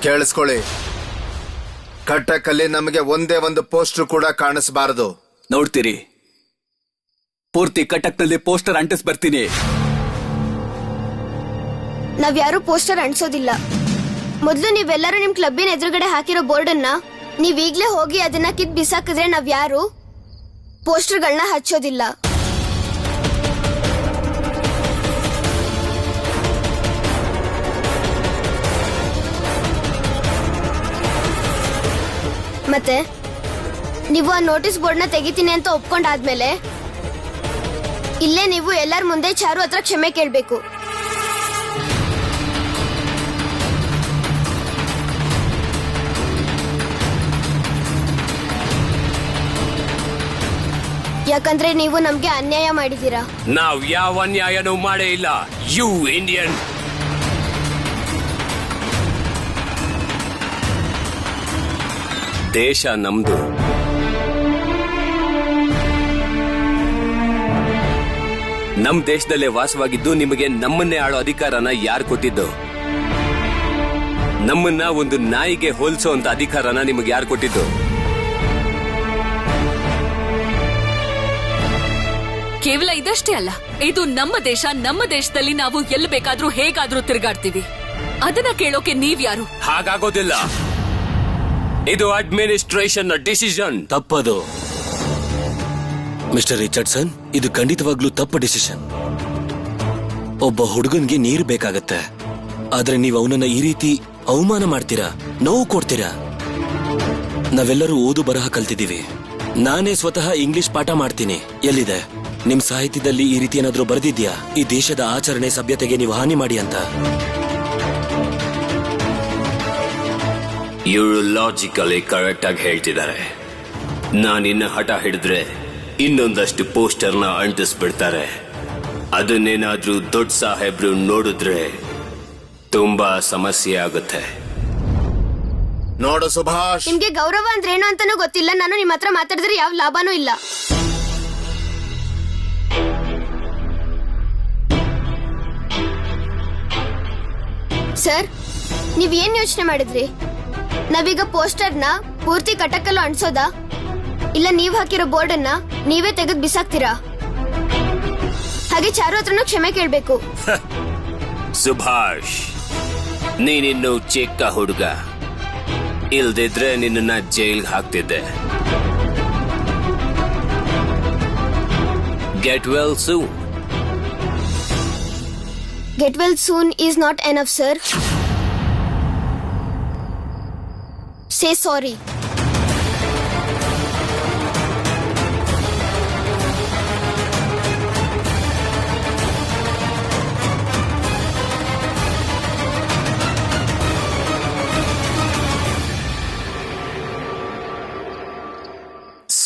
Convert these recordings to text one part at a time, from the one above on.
ಕೇಳಿಸ್ಕೊಳ್ಳಿ, ಕಟ್ಟಕಲ್ಲಿ ನಮಗೆ ಒಂದೇ ಒಂದು ಪೋಸ್ಟರ್ ಕೂಡ ಕಾಣಿಸಬಾರದು. ನೋಡ್ತೀರಿ, ಪೂರ್ತಿ ಕಟಕ್ನಲ್ಲಿ ಪೋಸ್ಟರ್ ಅಂಟಿಸ್ ಬರ್ತೀನಿ. ನಾವ್ಯಾರು ಪೋಸ್ಟರ್ ಅಂಟಿಸೋದಿಲ್ಲ. ಮೊದಲು ನೀವೆಲ್ಲರೂ ನಿಮ್ ಕ್ಲಬ್ಬಿನ ಎದುರುಗಡೆ ಹಾಕಿರೋ ಬೋರ್ಡ್ ಅನ್ನ ನೀವೀಗ್ಲೇ ಹೋಗಿ ಅದನ್ನ ಕಿತ್ ಬಿಸಾಕಿದ್ರೆ ನಾವ್ಯಾರು ಪೋಸ್ಟರ್ಗಳನ್ನ ಹಚ್ಚೋದಿಲ್ಲ. ಮತ್ತೆ ನೀವು ಆ ನೋಟಿಸ್ ಬೋರ್ಡ್ ನ ತೆಗಿತೀನಿ ಅಂತ ಒಪ್ಕೊಂಡಾದ್ಮೇಲೆ ಇಲ್ಲೇ ನೀವು ಎಲ್ಲರ ಮುಂದೆ ಚಾರು ಹತ್ರ ಕ್ಷಮೆ ಕೇಳ್ಬೇಕು. ಯಾಕಂದ್ರೆ ನೀವು ನಮ್ಗೆ ಅನ್ಯಾಯ ಮಾಡಿದೀರಾ. ನಾವ್ ಯಾವ ಅನ್ಯಾಯನೂ ಮಾಡೇ ಇಲ್ಲ. You Indian. ದೇಶ ನಮ್ದು. ನಮ್ ದೇಶದಲ್ಲೇ ವಾಸವಾಗಿದ್ದು ನಿಮಗೆ ನಮ್ಮನ್ನೇ ಆಳೋ ಅಧಿಕಾರನ ಯಾರು ಕೊಟ್ಟಿದ್ದು? ನಮ್ಮನ್ನ ಒಂದು ನಾಯಿಗೆ ಹೋಲಿಸೋ ಅಂತ ಅಧಿಕಾರನ ನಿಮಗೆ ಯಾರು ಕೊಟ್ಟಿದ್ದು? ಕೇವಲ ಇದಷ್ಟೇ ಅಲ್ಲ, ಇದು ನಮ್ಮ ದೇಶ. ನಮ್ಮ ದೇಶದಲ್ಲಿ ನಾವು ಎಲ್ಲಿ ಬೇಕಾದ್ರೂ ಹೇಗಾದ್ರೂ ತಿರುಗಾಡ್ತೀವಿ. ಅದನ್ನ ಕೇಳೋಕೆ ನೀವ್ಯಾರು? ಹಾಗಾಗೋದಿಲ್ಲ. ಇದು ಅಡ್ಮಿನಿಸ್ಟ್ರೇಷನ್ ಡಿಸಿಷನ್. ತಪ್ಪದು ಮಿಸ್ಟರ್ ರಿಚರ್ಡ್ಸನ್, ಇದು ಖಂಡಿತವಾಗ್ಲೂ ತಪ್ಪು ಡಿಸಿಷನ್. ಒಬ್ಬ ಹುಡುಗನ್ಗೆ ನೀರು ಬೇಕಾಗತ್ತೆ, ಆದ್ರೆ ನೀವು ಅವನನ್ನ ಈ ರೀತಿ ಅವಮಾನ ಮಾಡ್ತೀರಾ, ನೋವು ಕೊಡ್ತೀರಾ. ನಾವೆಲ್ಲರೂ ಓದು ಬರಹ ಕಲ್ತಿದ್ದೀವಿ. ನಾನೇ ಸ್ವತಃ ಇಂಗ್ಲಿಷ್ ಪಾಠ ಮಾಡ್ತೀನಿ. ಎಲ್ಲಿದೆ ನಿಮ್ ಸಾಹಿತ್ಯದಲ್ಲಿ ಈ ರೀತಿ ಏನಾದ್ರೂ ಬರೆದಿದ್ಯಾ? ಈ ದೇಶದ ಆಚರಣೆ ಸಭ್ಯತೆಗೆ ನೀವು ಹಾನಿ ಮಾಡಿ ಅಂತ. ಇವರು ಲಾಜಿಕಲಿ ಕರೆಕ್ಟ್ ಆಗಿ ಹೇಳ್ತಿದ್ದಾರೆ. ನಾನಿನ್ನ ಹಠ ಹಿಡಿದ್ರೆ ಇನ್ನೊಂದಷ್ಟು ಪೋಸ್ಟರ್ನ ಅಂಟಿಸ್ಬಿಡ್ತಾರೆ. ಅದನ್ನೇನಾದ್ರೂ ದೊಡ್ಡ ಸಾಹೇಬ್ರು ನೋಡಿದ್ರೆ ತುಂಬಾ ಸಮಸ್ಯೆ ಆಗುತ್ತೆ. ನೋಡು ಸುಭಾಷ್, ನಿಮ್ಗೆ ಗೌರವ ಅಂದ್ರೆ ಏನು ಅಂತಾನೂ ಗೊತ್ತಿಲ್ಲ. ನಾನು ನಿಮ್ ಹತ್ರ ಮಾತಾಡಿದ್ರೆ ಯಾವ ಲಾಭನೂ ಇಲ್ಲ. ಸರ್, ನೀವ್ ಏನ್ ಯೋಚನೆ ಮಾಡಿದ್ರಿ? ನಾವೀಗ ಪೋಸ್ಟರ್ನ ಪೂರ್ತಿ ಕಟಕಲ್ಲೂ ಅಂಟಿಸೋದಾ, ಇಲ್ಲ ನೀವ್ ಹಾಕಿರೋ ಬೋರ್ಡ್ ಅನ್ನ ನೀವೇ ತೆಗೆದು ಬಿಸಾಕ್ತೀರಾ? ಹಾಗೆ ಚಾರು ಹತ್ರನೂ ಕ್ಷಮೆ ಕೇಳ್ಬೇಕು. ಸುಭಾಷ್, ನೀನಿನ್ನು ಚಿಕ್ಕ ಹುಡುಗ. ಇಲ್ದಿದ್ರೆ ನಿನ್ನ ಜೈಲ್ಗೆ ಹಾಕ್ತಿದ್ದೆ. Get well soon. Get well soon is not enough, sir. Say sorry.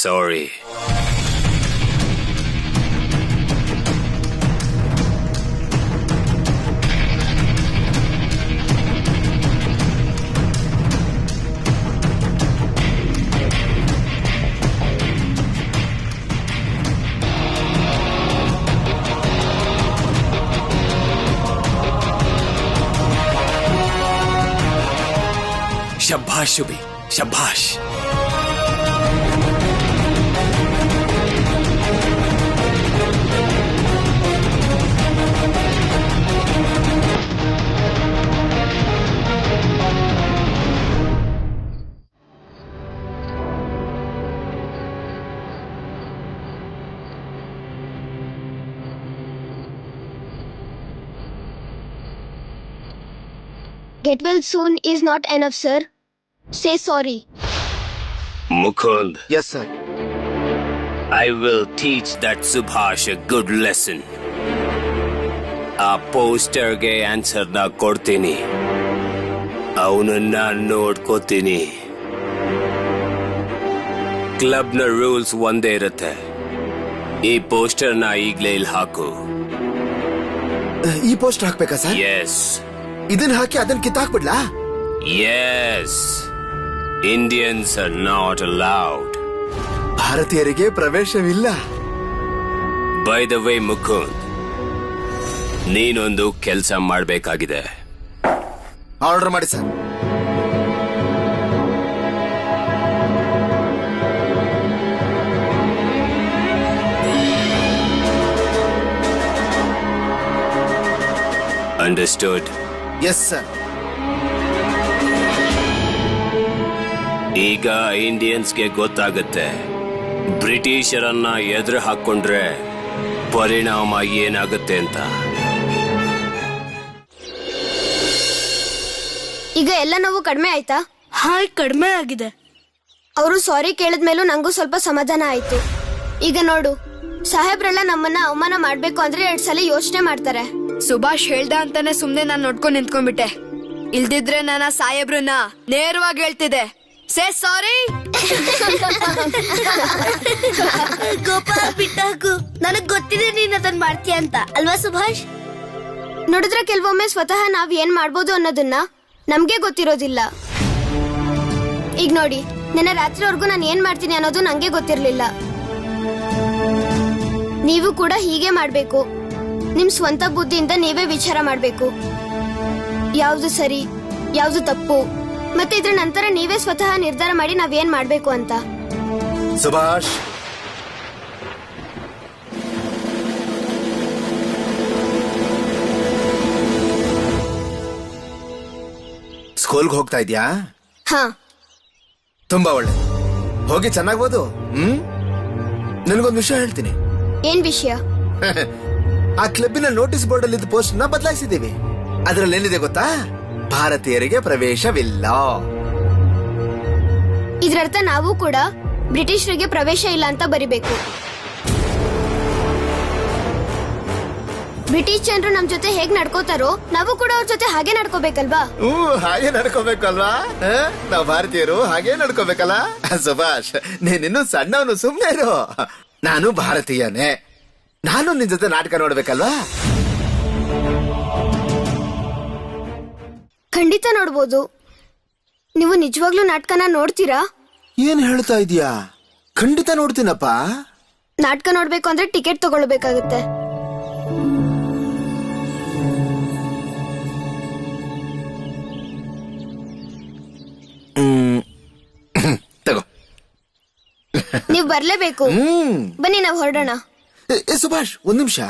Sorry. ಶಭಾಷ್ ಶುಭಿ, ಶಭಾಷ್. Get well soon is not enough, sir. Say sorry. Mukund. Yes, sir. I will teach that Subhash a good lesson. ಆ ಪೋಸ್ಟರ್ಗೆ ಆನ್ಸರ್ನ ಕೊಡ್ತೀನಿ. ಅವನನ್ನ ನೋಡ್ಕೋತೀನಿ. ಕ್ಲಬ್ನ rules ಒಂದೇ ಇರುತ್ತೆ. ಈ ಪೋಸ್ಟರ್ನ ಈಗ್ಲೇ ಇಲ್ಲಿ ಹಾಕು. ಈ ಪೋಸ್ಟರ್ ಹಾಕ್ಬೇಕಾ ಸರ್? ಎಸ್. ಇದನ್ನ ಹಾಕಿ ಅದನ್ನ ಕಿತ್ತಾಕ್ಬಿಡ್ಲಾ? Yes. Indians are not allowed. ಭಾರತೀಯರಿಗೆ ಪ್ರವೇಶವಿಲ್ಲ. ಬೈ ದ ವೇ ಮುಕುಂದ್, ನೀನೊಂದು ಕೆಲಸ ಮಾಡಬೇಕಾಗಿದೆ. ಆರ್ಡರ್ ಮಾಡಿ ಸರ್. ಅಂಡರ್ಸ್ಟೂಡ್. Yes sir. ಈಗ ಇಂಡಿಯನ್ಸ್ಗೆ ಗೊತ್ತಾಗುತ್ತೆ ಬ್ರಿಟಿಷರನ್ನ ಎದುರು ಹಾಕೊಂಡ್ರೆ ಪರಿಣಾಮ ಏನಾಗುತ್ತೆ ಅಂತ. ಈಗ ಎಲ್ಲ ನೋವು ಕಡಿಮೆ ಆಯ್ತಾ? ಹಾಯ್, ಕಡಿಮೆ ಆಗಿದೆ. ಅವರು ಸಾರಿ ಕೇಳಿದ್ಮೇಲೂ ನಂಗೂ ಸ್ವಲ್ಪ ಸಮಾಧಾನ ಆಯ್ತು. ಈಗ ನೋಡು, ಸಾಹೇಬ್ರೆಲ್ಲ ನಮ್ಮನ್ನ ಅವಮಾನ ಮಾಡ್ಬೇಕು ಅಂದ್ರೆ 2 ಸಲ ಯೋಚನೆ ಮಾಡ್ತಾರೆ. ಸುಭಾಷ್ ಹೇಳ್ದ ಅಂತಾನೆ ಸುಮ್ನೆ ನಾನ್ ನೋಡ್ಕೊಂಡ್ ನಿಂತ್ಕೊಂಡ್ಬಿಟ್ಟೆ. ಇಲ್ದಿದ್ರೆ ನನ್ನ ಸಾಹೇಬ್ರನ್ನ ನೇರವಾಗಿ ಹೇಳ್ತಿದ್ದೆ, ಸೇ ಸಾರಿ. ಗೋಪಾಲ್ ಬಿಟ್ಟಾಕು, ನನಗ್ ಗೊತ್ತಿದೆ ನೀನ್ ಅದನ್ ಮಾಡ್ತೀಯ ಅಂತ ಅಲ್ವಾ ಸುಭಾಷ್? ನೋಡಿದ್ರೆ ಕೆಲವೊಮ್ಮೆ ಸ್ವತಃ ನಾವ್ ಏನ್ ಮಾಡ್ಬೋದು ಅನ್ನೋದನ್ನ ನಮ್ಗೆ ಗೊತ್ತಿರೋದಿಲ್ಲ. ಈಗ ನೋಡಿ, ನಿನ್ನೆ ರಾತ್ರಿವರೆಗೂ ನಾನು ಏನ್ ಮಾಡ್ತೀನಿ ಅನ್ನೋದು ನಂಗೆ ಗೊತ್ತಿರ್ಲಿಲ್ಲ. ನೀವು ಕೂಡ ಹೀಗೆ ಮಾಡ್ಬೇಕು. ನಿಮ್ ಸ್ವಂತ ಬುದ್ಧಿಯಿಂದ ನೀವೇ ವಿಚಾರ ಮಾಡ್ಬೇಕು, ಯಾವ್ದು ಸರಿ ಯಾವ್ದು ತಪ್ಪು. ಮತ್ತೆ ಇದ್ರ ನಂತರ ನೀವೇ ಸ್ವತಃ ನಿರ್ಧಾರ ಮಾಡಿ ನಾವೇನ್ ಮಾಡ್ಬೇಕು ಅಂತ. ಸುಭಾಷ್, ಸ್ಕೂಲ್ಗೆ ಹೋಗ್ತಾ ಇದ್ಯಾ? ಹಾ. ತುಂಬಾ ಒಳ್ಳೆ. ಹೋಗಿ ಚೆನ್ನಾಗ್ ಓದು. ನಿನಗೊಂದು ವಿಷಯ ಹೇಳ್ತೀನಿ. ಏನ್ ವಿಷಯ? ಆ ಕ್ಲಬ್ಬಿನ ನೋಟಿಸ್ ಬೋರ್ಡ್ ಅಲ್ಲಿ ಪೋಸ್ಟ್ ನ ಬದಲಾಯಿಸಿದ್ದೀವಿ. ಅದ್ರಲ್ಲಿ ಏನಿದೆ ಗೊತ್ತಾ? ಭಾರತೀಯರಿಗೆ ಪ್ರವೇಶವಿಲ್ಲ. ಇದ್ರರ್ಥ ನಾವು ಕೂಡ ಬ್ರಿಟಿಷರಿಗೆ ಪ್ರವೇಶ ಇಲ್ಲ ಅಂತ ಬರಿಬೇಕು. ಬ್ರಿಟಿಷ್ ಜನರು ನಮ್ ಜೊತೆ ಹೇಗ್ ನಡ್ಕೋತಾರೋ ನಾವು ಕೂಡ ಅವ್ರ ಜೊತೆ ಹಾಗೆ ನಡ್ಕೋಬೇಕಲ್ವಾ? ಹಾಗೆ ನಡ್ಕೋಬೇಕಲ್ವಾ? ನಾವು ಭಾರತೀಯರು ಹಾಗೆ ನಡ್ಕೋಬೇಕಲ್ಲ. ಸುಭಾಷ್, ನೀನಿನ್ನು ಸಣ್ಣವನು, ಸುಮ್ನೆ ಇರು. ನಾನು ಭಾರತೀಯನೇ, ನಾನು ನಿನ್ ಜೊತೆ ನಾಟಕ ನೋಡ್ಬೇಕಲ್ವಾ? ಖಂಡಿತ ನೋಡ್ಬೋದು. ನೀವು ನಿಜವಾಗ್ಲೂ ನಾಟಕನ ನೋಡ್ತೀರಾ? ಏನ್ ಹೇಳ್ತಾ ಇದೀಯಾ? ಖಂಡಿತ ನೋಡ್ತೀನಪ್ಪ. ನಾಟಕ ನೋಡ್ಬೇಕು ಅಂದ್ರೆ ಟಿಕೆಟ್ ತಗೊಳ್ಬೇಕಾಗತ್ತೆ. ತಗೋ. ನೀವ್ ಬರ್ಲೇಬೇಕು. ಬನ್ನಿ, ನಾವ್ ಹೊರಡೋಣ. ಸುಭಾಷ್, ಒಂದ್ ನಿಮಿಷ.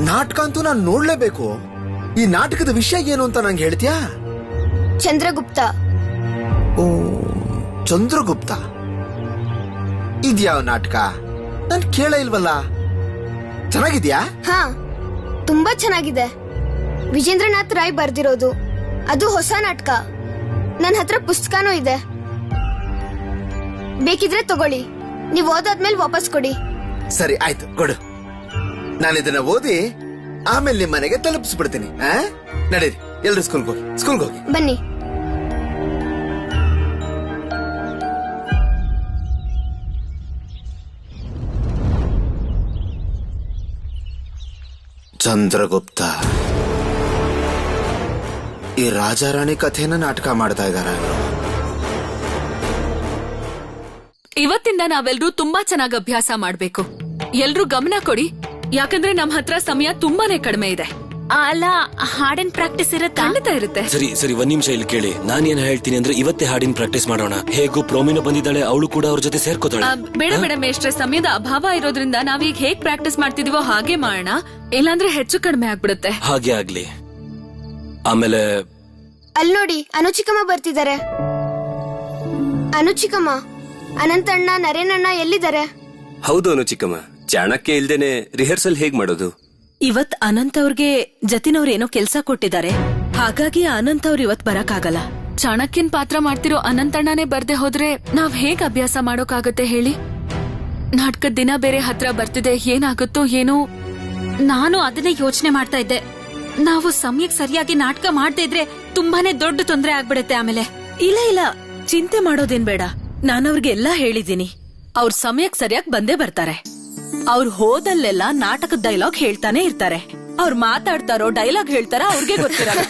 ನಾಟಕ ಅಂತೂ ನಾನು ನೋಡ್ಲೇಬೇಕು. ಈ ನಾಟಕದ ವಿಷಯ ಏನು ಅಂತ ನಂಗೆ ಹೇಳ್ತೀಯಾ? ಚಂದ್ರಗುಪ್ತ. ಓ, ಚಂದ್ರಗುಪ್ತ. ಇದ್ಯಾವ ನಾಟಕ? ನಾನ್ ಕೇಳ ಇಲ್ವಲ್ಲ. ಚೆನ್ನಾಗಿದ್ಯಾ? ಹಾ, ತುಂಬಾ ಚೆನ್ನಾಗಿದೆ. ವಿಜೇಂದ್ರನಾಥ್ ರಾಯ್ ಬರ್ದಿರೋದು. ಅದು ಹೊಸ ನಾಟಕ. ನನ್ನ ಹತ್ರ ಪುಸ್ತಕನೂ ಇದೆ, ಬೇಕಿದ್ರೆ ತಗೊಳ್ಳಿ. ನೀವ್ ಓದಾದ್ಮೇಲೆ ವಾಪಸ್ ಕೊಡಿ. ಸರಿ, ಆಯ್ತು, ಕೊಡು. ನಾನು ಇದನ್ನ ಓದಿ ಆಮೇಲೆ ನಿಮ್ ಮನೆಗೆ ತಲುಪಿಸ್ಬಿಡ್ತೀನಿ. ನಡೀರಿ, ಎಲ್ರು ಸ್ಕೂಲ್ಗೆ ಹೋಗಿ. ಬನ್ನಿ. ಚಂದ್ರಗುಪ್ತ. ಈ ರಾಜಾರಾಣಿ ಕಥೆನ ನಾಟಕ ಮಾಡ್ತಾ ಇದಾರೆ. ಇವತ್ತಿಂದ ನಾವೆಲ್ಲರೂ ತುಂಬಾ ಚೆನ್ನಾಗಿ ಅಭ್ಯಾಸ ಮಾಡ್ಬೇಕು. ಎಲ್ರೂ ಗಮನ ಕೊಡಿ, ಯಾಕಂದ್ರೆ ನಮ್ ಹತ್ರ ಸಮಯ ತುಂಬಾನೇ ಕಡಿಮೆ ಇದೆ. ಅಲ್ಲ, ಹಾಡಿನ ಪ್ರಾಕ್ಟೀಸ್ ಇರುತ್ತೆ. ಖಂಡಿತ ಇರುತ್ತೆ. ಸರಿ, ಒಂದ್ ನಿಮಿಷ ಇಲ್ಲಿ ಕೇಳಿ. ನಾನೇನ್ ಹೇಳ್ತೀನಿ ಅಂದ್ರೆ ಇವತ್ತೇ ಹಾಡಿನ ಪ್ರಾಕ್ಟೀಸ್ ಮಾಡೋಣ. ಹೇಗೂ ಪ್ರೋಮಿನೋ ಬಂದಿದ್ದಾಳೆ, ಅವಳು ಕೂಡ ಅವ್ರ ಜೊತೆ ಸೇರ್ಕೋತಾಳೆ. ಬೇಡ ಮೇಷ್ಟ್ರೆ, ಸಮಯದ ಅಭಾವ ಇರೋದ್ರಿಂದ ನಾವೀಗ ಹೇಗ್ ಪ್ರಾಕ್ಟೀಸ್ ಮಾಡ್ತಿದೀವೋ ಹಾಗೆ ಮಾಡೋಣ. ಇಲ್ಲಾಂದ್ರೆ ಹೆಚ್ಚು ಕಡಿಮೆ ಆಗ್ಬಿಡುತ್ತೆ. ಹಾಗೆ ಆಗ್ಲಿ. ಆಮೇಲೆ ಅಲ್ಲಿ ನೋಡಿ, ಅನುಚಿಕಮ್ಮ ಬರ್ತಿದ್ದಾರೆ. ಅನುಚಿಕಮ್ಮ, ಅನಂತಣ್ಣ, ನರೇನಣ್ಣ ಎಲ್ಲಿದ್ದಾರೆ? ಹೌದು ಅನುಚಿಕಮ್ಮ, ಚಾಣಕ್ಯ ಇಲ್ದೇನೆ ರಿಹರ್ಸಲ್ ಹೇಗ್ ಮಾಡೋದು? ಇವತ್ ಅನಂತ್ ಅವ್ರಿಗೆ ಜತಿನವ್ರು ಏನೋ ಕೆಲ್ಸ ಕೊಟ್ಟಿದ್ದಾರೆ, ಹಾಗಾಗಿ ಅನಂತ್ ಅವ್ರು ಇವತ್ ಬರಕ್ಕಾಗಲ್ಲ. ಚಾಣಕ್ಯನ್ ಪಾತ್ರ ಮಾಡ್ತಿರೋ ಅನಂತಣ್ಣನೇ ಬರ್ದೆ ಹೋದ್ರೆ ನಾವ್ ಹೇಗ್ ಅಭ್ಯಾಸ ಮಾಡೋಕಾಗತ್ತೆ ಹೇಳಿ? ನಾಟಕದ ದಿನ ಬೇರೆ ಹತ್ರ ಬರ್ತಿದೆ, ಏನಾಗುತ್ತೋ ಏನೋ. ನಾನು ಅದನ್ನೇ ಯೋಚನೆ ಮಾಡ್ತಾ ಇದ್ದೆ. ನಾವು ಸಮಯಕ್ಕೆ ಸರಿಯಾಗಿ ನಾಟಕ ಮಾಡದೇ ಇದ್ರೆ ತುಂಬಾನೇ ದೊಡ್ಡ ತೊಂದರೆ ಆಗ್ಬಿಡತ್ತೆ ಆಮೇಲೆ. ಇಲ್ಲ, ಚಿಂತೆ ಮಾಡೋದೇನ್ ಬೇಡ. ನಾನವ್ರಿಗೆ ಎಲ್ಲಾ ಹೇಳಿದೀನಿ. ಅವ್ರ ಸಮಯಕ್ಕೆ ಸರಿಯಾಗಿ ಬಂದೇ ಬರ್ತಾರೆ. ಅವ್ರು ಹೋದಲ್ಲೆಲ್ಲ ನಾಟಕದ ಡೈಲಾಗ್ ಹೇಳ್ತಾನೆ ಇರ್ತಾರೆ. ಅವ್ರು ಮಾತಾಡ್ತಾರೋ ಡೈಲಾಗ್ ಹೇಳ್ತಾರ ಅವ್ರಿಗೆ ಗೊತ್ತಿರಲ್ಲ.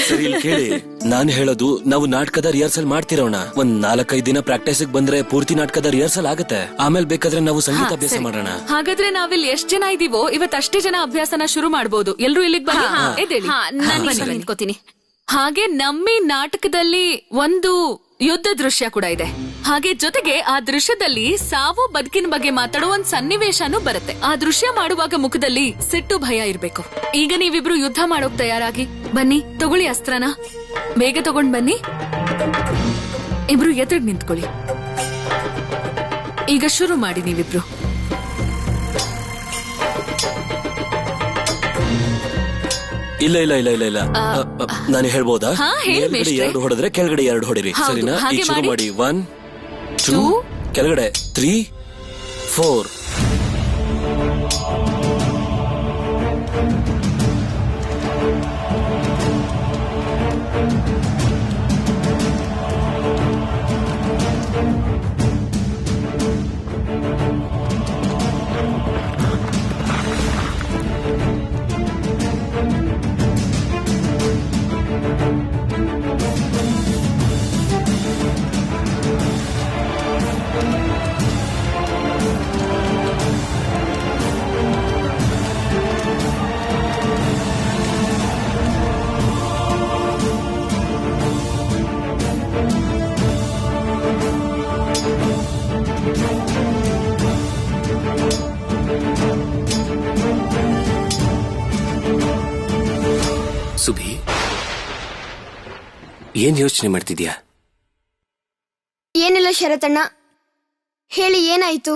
ಸರಿ, ಇಲ್ಲಿ ಕೇಳಿ. ನಾನ್ ಹೇಳೋದು, ನಾವು ನಾಟಕದ ರಿಹರ್ಸಲ್ ಮಾಡ್ತಿರೋಣ. ಒಂದ್ 4-5 ದಿನ ಪ್ರಾಕ್ಟೀಸ್ ಬಂದ್ರೆ ಪೂರ್ತಿ ನಾಟಕದ ರಿಹರ್ಸಲ್ ಆಗುತ್ತೆ. ಆಮೇಲೆ ಬೇಕಾದ್ರೆ ನಾವು ಸಂಗೀತ ಅಭ್ಯಾಸ ಮಾಡೋಣ. ಹಾಗಾದ್ರೆ ನಾವಿಲ್ಲಿ ಎಷ್ಟ್ ಜನ ಇದೀವೋ ಇವತ್ ಅಷ್ಟೇ ಜನ ಅಭ್ಯಾಸನ ಶುರು ಮಾಡ್ಬೋದು. ಎಲ್ರು ಇಲ್ಲಿಗೆ ಬನ್ನಿ. ನಿಂತ್ಕೋತೀನಿ. ಹಾಗೆ ನಮ್ಮಿ ನಾಟಕದಲ್ಲಿ ಒಂದು ಯುದ್ಧ ದೃಶ್ಯ ಕೂಡ ಇದೆ. ಹಾಗೆ ಜೊತೆಗೆ ಆ ದೃಶ್ಯದಲ್ಲಿ ಸಾವು ಬದುಕಿನ ಬಗ್ಗೆ ಮಾತಾಡೋ ಒಂದ್ ಸನ್ನಿವೇಶನೂ ಬರುತ್ತೆ. ಆ ದೃಶ್ಯ ಮಾಡುವಾಗ ಮುಖದಲ್ಲಿ ಸಿಟ್ಟು ಭಯ ಇರ್ಬೇಕು. ಈಗ ನೀವಿಬ್ರು ಯುದ್ಧ ಮಾಡೋಕ್ ತಯಾರಾಗಿ ಬನ್ನಿ. ತಗೊಳ್ಳಿ ಅಸ್ತ್ರನ, ಬೇಗ ತಗೊಂಡ್ ಬನ್ನಿ. ಇಬ್ರು ಎದುರು ನಿಂತ್ಕೊಳ್ಳಿ. ಈಗ ಶುರು ಮಾಡಿ ನೀವಿಬ್ರು. ಇಲ್ಲ ಇಲ್ಲ ಇಲ್ಲ ಇಲ್ಲ ಇಲ್ಲ ನಾನು ಹೇಳ್ಬೋದಾ? ಹಾ, ಹೇಳಿ ಮೇಲ್ಗಡೆ ಮೇಷ್ಟ್ರೆ. 2 ಹೊಡೆದ್ರೆ ಕೆಳಗಡೆ 2 ಹೊಡಿರಿ. ಹೌದು, ಸರಿನಾ? ಹಾಗೆ ಈಗ ಶುರು ಮಾಡಿ. ಮಾಡಿ. 1 2 ಕೆಳಗಡೆ 3 4. ಸುಭಿ, ಏನ್ ಯೋಚನೆ ಮಾಡ್ತಿದ್ಯಾ? ಏನಿಲ್ಲ ಶರತಣ್ಣ, ಹೇಳಿ ಏನಾಯ್ತು?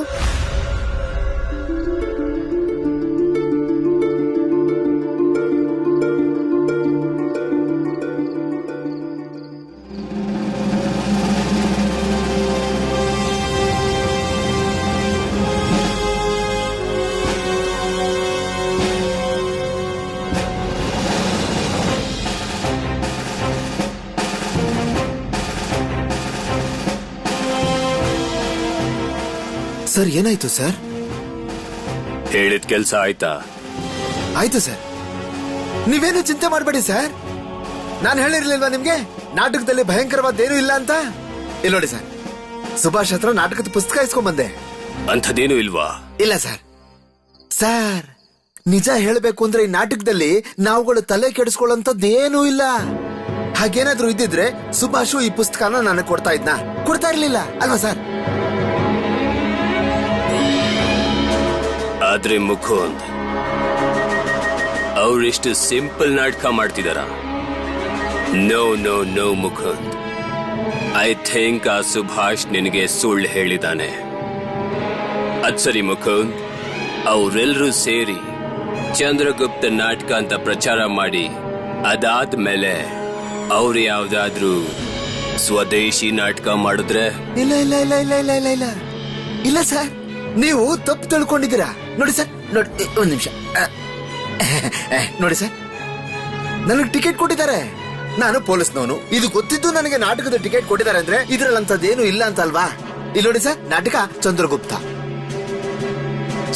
ಸರ್ ಏನಾಯ್ತು ಸರ್? ಹೇಳಿದ ಕೆಲ್ಸ ಆಯ್ತಾ? ಆಯ್ತು ಸರ್, ನೀವೇನು ಚಿಂತೆ ಮಾಡಬೇಡಿ ಸರ್. ನಾನು ಹೇಳಿರ್ಲಿಲ್ವಾ ನಿಮ್ಗೆ ನಾಟಕದಲ್ಲಿ ಭಯಂಕರವಾದೇನು ಇಲ್ಲ ಅಂತ? ಇಲ್ಲಿ ನೋಡಿ ಸರ್, ಸುಭಾಷ್ ಹತ್ರ ನಾಟಕದ ಪುಸ್ತಕ ಇಸ್ಕೊಂಡ್ ಬಂದೆ. ಅಂಥದ್ದೇನು ಇಲ್ವಾ? ಇಲ್ಲ ಸರ್. ಸರ್ ನಿಜ ಹೇಳ್ಬೇಕು ಅಂದ್ರೆ ಈ ನಾಟಕದಲ್ಲಿ ನಾವುಗಳು ತಲೆ ಕೆಡಿಸ್ಕೊಳ್ಳೋಂಥದ್ದೇನೂ ಇಲ್ಲ. ಹಾಗೇನಾದ್ರೂ ಇದ್ದಿದ್ರೆ ಸುಭಾಷು ಈ ಪುಸ್ತಕನ ನನಗೆ ಕೊಡ್ತಾ ಇರ್ಲಿಲ್ಲ ಅಲ್ವಾ ಸರ್? ಆದ್ರೆ ಮುಕುಂದ್ ಅವ್ರಿಷ್ಟು ಸಿಂಪಲ್ ನಾಟಕ ಮಾಡ್ತಿದಾರ? No no no Mukund, I think ಆ ಸುಭಾಷ್ ನಿನಗೆ ಸುಳ್ಳು ಹೇಳಿದಾನೆ. ಅದ್ ಸರಿ ಮುಕುಂದ್, ಅವರೆಲ್ಲರೂ ಸೇರಿ ಚಂದ್ರಗುಪ್ತ ನಾಟಕ ಅಂತ ಪ್ರಚಾರ ಮಾಡಿ ಅದಾದ್ಮೇಲೆ ಅವ್ರು ಯಾವ್ದಾದ್ರೂ ಸ್ವದೇಶಿ ನಾಟಕ ಮಾಡಿದ್ರೆ? ಇಲ್ಲ ಇಲ್ಲ ಇಲ್ಲ ಇಲ್ಲ ಇಲ್ಲ ಇಲ್ಲ ಇಲ್ಲ ಇಲ್ಲ ಸರ್, ನೀವು ತಪ್ಪು ತಿಳ್ಕೊಂಡಿದ್ದೀರಾ. ನೋಡಿ ಸರ್, ನೋಡಿ ಒಂದ್ ನಿಮಿಷ ನೋಡಿ ಸರ್, ನನಗೆ ಟಿಕೆಟ್ ಕೊಟ್ಟಿದ್ದಾರೆ. ನಾನು ಪೊಲೀಸ್ನವನು. ಇದು ಗೊತ್ತಿದ್ದು ನನಗೆ ನಾಟಕದ ಟಿಕೆಟ್ ಕೊಟ್ಟಿದ್ದಾರೆ ಅಂದ್ರೆ ಇದ್ರಲ್ಲಂತದ್ದೇನು ಇಲ್ಲ ಅಂತ ಅಲ್ವಾ? ಇಲ್ಲಿ ನೋಡಿ ಸರ್, ನಾಟಕ ಚಂದ್ರಗುಪ್ತ.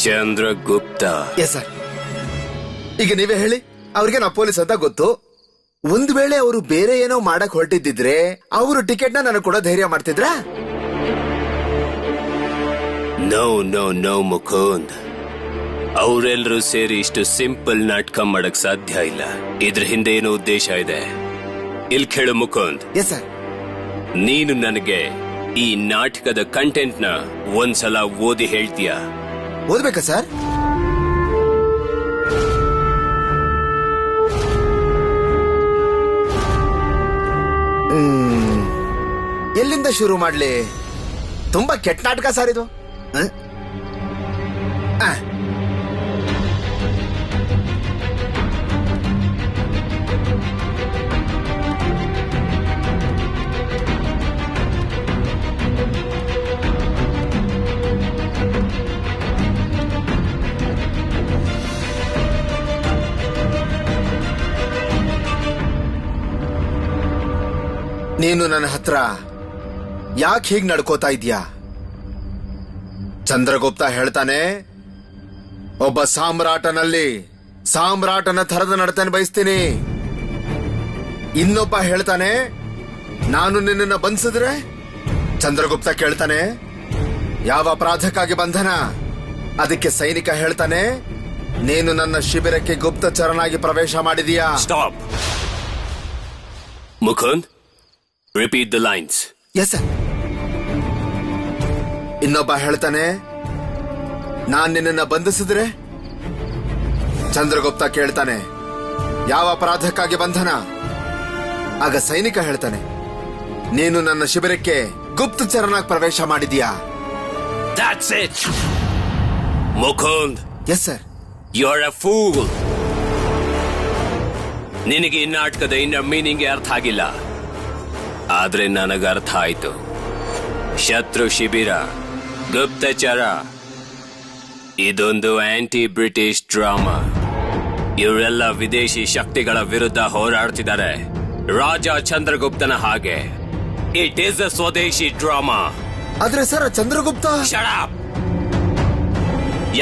ಚಂದ್ರಗುಪ್ತ? Yes sir. ಈಗ ನೀವೇ ಹೇಳಿ, ಅವ್ರಿಗೆ ನಾ ಪೊಲೀಸ್ ಅಂತ ಗೊತ್ತು. ಒಂದ್ ವೇಳೆ ಅವರು ಬೇರೆ ಏನೋ ಮಾಡಕ್ ಹೊರಟಿದ್ದಿದ್ರೆ ಅವರು ಟಿಕೆಟ್ ನನಗೆ ಕೊಡೋ ಧೈರ್ಯ ಮಾಡ್ತಿದ್ರಾ? ನೋ ನೋ ನೋ ಮುಕುಂದ್, ಅವರೆಲ್ಲರೂ ಸೇರಿ ಇಷ್ಟು ಸಿಂಪಲ್ ನಾಟಕ ಮಾಡಕ್ ಸಾಧ್ಯ ಇಲ್ಲ. ಇದ್ರ ಹಿಂದೆ ಏನೋ ಉದ್ದೇಶ ಇದೆ. ಇಲ್ಲಿ ಕೇಳು ಮುಕುಂದ್, ಎಸ್ ಸರ್. ನೀನು ನನಗೆ ಈ ನಾಟಕದ ಕಂಟೆಂಟ್ ನ ಒಂದ್ಸಲ ಓದಿ ಹೇಳ್ತೀಯಾ? ಓದ್ಬೇಕಾ ಸರ್? ಎಲ್ಲಿಂದ ಶುರು ಮಾಡ್ಲಿ? ತುಂಬಾ ಕೆಟ್ಟ ನಾಟಕ ಸರ್ ಇದು. ನೀನು ನನ್ನ ಹತ್ರ ಯಾಕೆ ಹೀಗ್ ನಡ್ಕೋತಾ ಇದ್ಯಾ? ಚಂದ್ರಗುಪ್ತ ಹೇಳ್ತಾನೆ, ಒಬ್ಬ ಸಾಮ್ರಾಟನಲ್ಲಿ ಸಾಮ್ರಾಟನ ಥರದ ನಡತೆನ ಬಯಸ್ತೀನಿ. ಇನ್ನೊಬ್ಬ ಹೇಳ್ತಾನೆ, ನಾನು ನಿನ್ನನ್ನು ಬಂಧಿಸಿದ್ರೆ? ಚಂದ್ರಗುಪ್ತ ಕೇಳ್ತಾನೆ, ಯಾವ ಅಪರಾಧಕ್ಕಾಗಿ ಬಂಧನ? ಅದಕ್ಕೆ ಸೈನಿಕ ಹೇಳ್ತಾನೆ, ನೀನು ನನ್ನ ಶಿಬಿರಕ್ಕೆ ಗುಪ್ತಚರನಾಗಿ ಪ್ರವೇಶ ಮಾಡಿದೀಯಾ. Stop Mukund, repeat the lines. Yes sir. ಇನ್ನೊಬ್ಬ ಹೇಳ್ತಾನೆ, ನಾನ್ ನಿನ್ನನ್ನ ಬಂಧಿಸಿದ್ರೆ? ಚಂದ್ರಗುಪ್ತ ಕೇಳ್ತಾನೆ, ಯಾವ ಅಪರಾಧಕ್ಕಾಗಿ ಬಂಧನ? ಆಗ ಸೈನಿಕ ಹೇಳ್ತಾನೆ, ನೀನು ನನ್ನ ಶಿಬಿರಕ್ಕೆ ಗುಪ್ತಚರನಾಗಿ ಪ್ರವೇಶ ಮಾಡಿದೀಯಾ. That's it. Mukund, yes sir. you're a fool. ನಿನಗೆ ಈ ನಾಟಕದ ಇನ್ನರ್ ಮೀನಿಂಗ್ ಅರ್ಥ ಆಗಿಲ್ಲ, ಆದ್ರೆ ನನಗ ಅರ್ಥ ಆಯ್ತು. ಶತ್ರು ಶಿಬಿರ, ಗುಪ್ತಚರ, ಇದೊಂದು ಆಂಟಿ ಬ್ರಿಟಿಷ್ ಡ್ರಾಮಾ. ಇವರೆಲ್ಲ ವಿದೇಶಿ ಶಕ್ತಿಗಳ ವಿರುದ್ಧ ಹೋರಾಡ್ತಿದ್ದಾರೆ, ರಾಜ ಚಂದ್ರಗುಪ್ತನ ಹಾಗೆ. ಇಟ್ ಈಸ್ ಅ ಸ್ವದೇಶಿ ಡ್ರಾಮಾ. ಆದ್ರೆ ಸರ್, ಚಂದ್ರಗುಪ್ತ Shut up!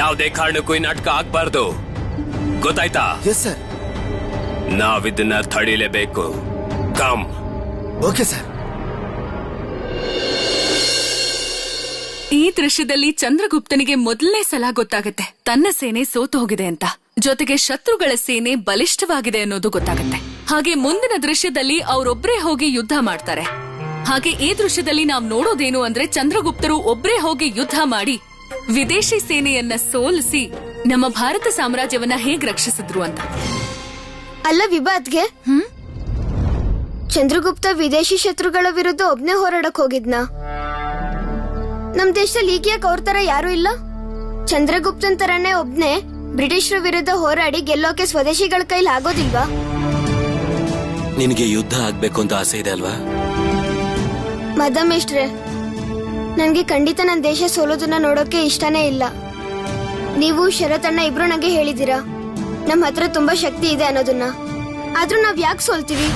ಯಾವುದೇ ಕಾರಣಕ್ಕೂ ಈ ನಾಟಕ ಆಗ್ಬಾರ್ದು, ಗೊತ್ತಾಯ್ತಾ? Yes sir. ನಾವಿದನ್ನ ತಡಿಲೇಬೇಕು. ಕಮ್. Okay sir. ಈ ದೃಶ್ಯದಲ್ಲಿ ಚಂದ್ರಗುಪ್ತನಿಗೆ ಮೊದಲನೇ ಸಲ ಗೊತ್ತಾಗುತ್ತೆ ತನ್ನ ಸೇನೆ ಸೋತು ಹೋಗಿದೆ ಅಂತ, ಜೊತೆಗೆ ಶತ್ರುಗಳ ಸೇನೆ ಬಲಿಷ್ಠವಾಗಿದೆ ಅನ್ನೋದು ಗೊತ್ತಾಗುತ್ತೆ. ಹಾಗೆ ಮುಂದಿನ ದೃಶ್ಯದಲ್ಲಿ ಅವರೊಬ್ರೇ ಹೋಗಿ ಯುದ್ಧ ಮಾಡ್ತಾರೆ. ಹಾಗೆ ಈ ದೃಶ್ಯದಲ್ಲಿ ನಾವ್ ನೋಡೋದೇನು ಅಂದ್ರೆ ಚಂದ್ರಗುಪ್ತರು ಒಬ್ರೇ ಹೋಗಿ ಯುದ್ಧ ಮಾಡಿ ವಿದೇಶಿ ಸೇನೆಯನ್ನ ಸೋಲಿಸಿ ನಮ್ಮ ಭಾರತ ಸಾಮ್ರಾಜ್ಯವನ್ನ ಹೇಗ್ ರಕ್ಷಿಸಿದ್ರು ಅಂತ. ಅಲ್ಲ ವಿಭಾದ್ಗೆ, ಚಂದ್ರಗುಪ್ತ ವಿದೇಶಿ ಶತ್ರುಗಳ ವಿರುದ್ಧ ಒಬ್ನೇ ಹೋರಾಡಕ್ ಹೋಗಿದ್ನ? ನಮ್ ದೇಶದಲ್ಲಿ ಈಗ್ಯಾಕ್ ಅವ್ರ ತರ ಯಾರು ಇಲ್ಲ? ಚಂದ್ರಗುಪ್ತನ್ ತರನೇ ಒಬ್ನೇ ಬ್ರಿಟಿಷರ ವಿರುದ್ಧ ಹೋರಾಡಿ ಗೆಲ್ಲೋಕೆ ಸ್ವದೇಶಿಗಳ ಕೈಲಿ ಆಗೋದಿಲ್ವಾ? ನಿನಗೆ ಯುದ್ಧ ಆಗ್ಬೇಕು ಅಂತ ಆಸೆ ಇದೆ ಅಲ್ವಾ? ಮದಮೇಷ್ಟ್ರೆ, ನನ್ಗೆ ಖಂಡಿತ ನನ್ನ ದೇಶ ಸೋಲೋದನ್ನ ನೋಡೋಕೆ ಇಷ್ಟನೇ ಇಲ್ಲ. ನೀವು ಶರತಣ್ಣ ಇಬ್ರು ನಂಗೆ ಹೇಳಿದೀರಾ ನಮ್ ಹತ್ರ ತುಂಬಾ ಶಕ್ತಿ ಇದೆ ಅನ್ನೋದನ್ನ. ಆದ್ರೂ ನಾವ್ ಯಾಕೆ ಸೋಲ್ತೀವಿ?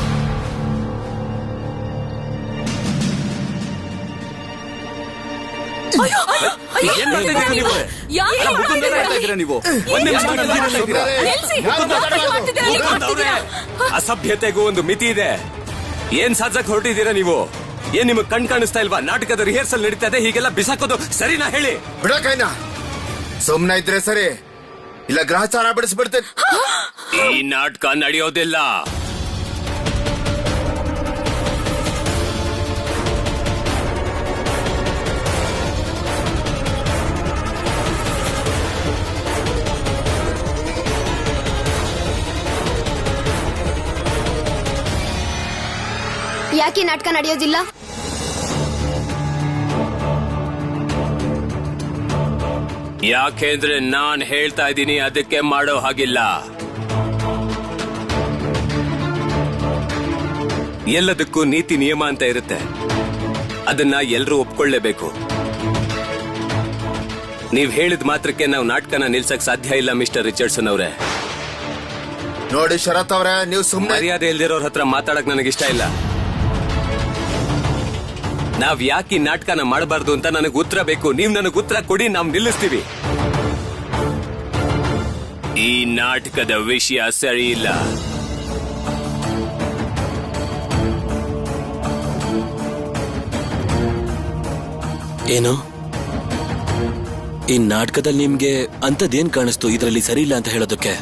ಅಸಭ್ಯತೆಗೂ ಒಂದು ಮಿತಿ ಇದೆ. ಏನ್ ಸಾಧಕ್ ಹೊರಟಿದ್ದೀರಾ ನೀವು? ಏನ್ ನಿಮಗ್ ಕಣ್ ಕಾಣಿಸ್ತಾ ಇಲ್ವಾ? ನಾಟಕದ ರಿಹರ್ಸಲ್ ನಡೀತಾ ಇದೆ, ಹೀಗೆಲ್ಲ ಬಿಸಾಕೋದು ಸರಿನಾ ಹೇಳಿ? ಬಿಡಕೈನಾ, ಸುಮ್ನ ಇದ್ರೆ ಸರಿ, ಇಲ್ಲ ಗ್ರಹಚಾರ ಬಿಡಿಸ್ಬಿಡ್ತೇನೆ. ಈ ನಾಟಕ ನಡೆಯೋದಿಲ್ಲ. ಯಾಕೆ ನಾಟಕ ನಡೆಯೋದಿಲ್ಲ? ಯಾಕೆಂದ್ರೆ ನಾನ್ ಹೇಳ್ತಾ ಇದ್ದೀನಿ, ಅದಕ್ಕೆ ಮಾಡೋ ಹಾಗಿಲ್ಲ. ಎಲ್ಲದಕ್ಕೂ ನೀತಿ ನಿಯಮ ಅಂತ ಇರುತ್ತೆ, ಅದನ್ನ ಎಲ್ರೂ ಒಪ್ಕೊಳ್ಳೇಬೇಕು. ನೀವ್ ಹೇಳಿದ ಮಾತ್ರಕ್ಕೆ ನಾವು ನಾಟಕನ ನಿಲ್ಸಕ್ ಸಾಧ್ಯ ಇಲ್ಲ ಮಿಸ್ಟರ್ ರಿಚರ್ಡ್ಸನ್ ಅವರೇ. ನೋಡಿ ಶರತ್ ಅವ್ರೆ, ನೀವು ಸುಮ್ಮನೆ ಮರ್ಯಾದೆ ಇಲ್ದಿರೋರ್ ಹತ್ರ ಮಾತಾಡಕ್ ನನಗಿಷ್ಟ ಇಲ್ಲ. ನಾವ್ ಯಾಕೆ ಈ ನಾಟಕನ ಮಾಡಬಾರ್ದು ಅಂತ ನನಗೆ ಉತ್ತರ ಬೇಕು. ನೀವ್ ನನಗೆ ಉತ್ತರ ಕೊಡಿ, ನಾವ್ ನಿಲ್ಲಿಸ್ತೀವಿ. ಈ ನಾಟಕದ ವಿಷಯ ಸರಿ ಇಲ್ಲ. ಏನು ಈ ನಾಟಕದಲ್ಲಿ ನಿಮ್ಗೆ ಅಂತದೇನ್ ಕಾಣಿಸ್ತು ಇದರಲ್ಲಿ ಸರಿ ಇಲ್ಲ ಅಂತ ಹೇಳೋದಕ್ಕೆ?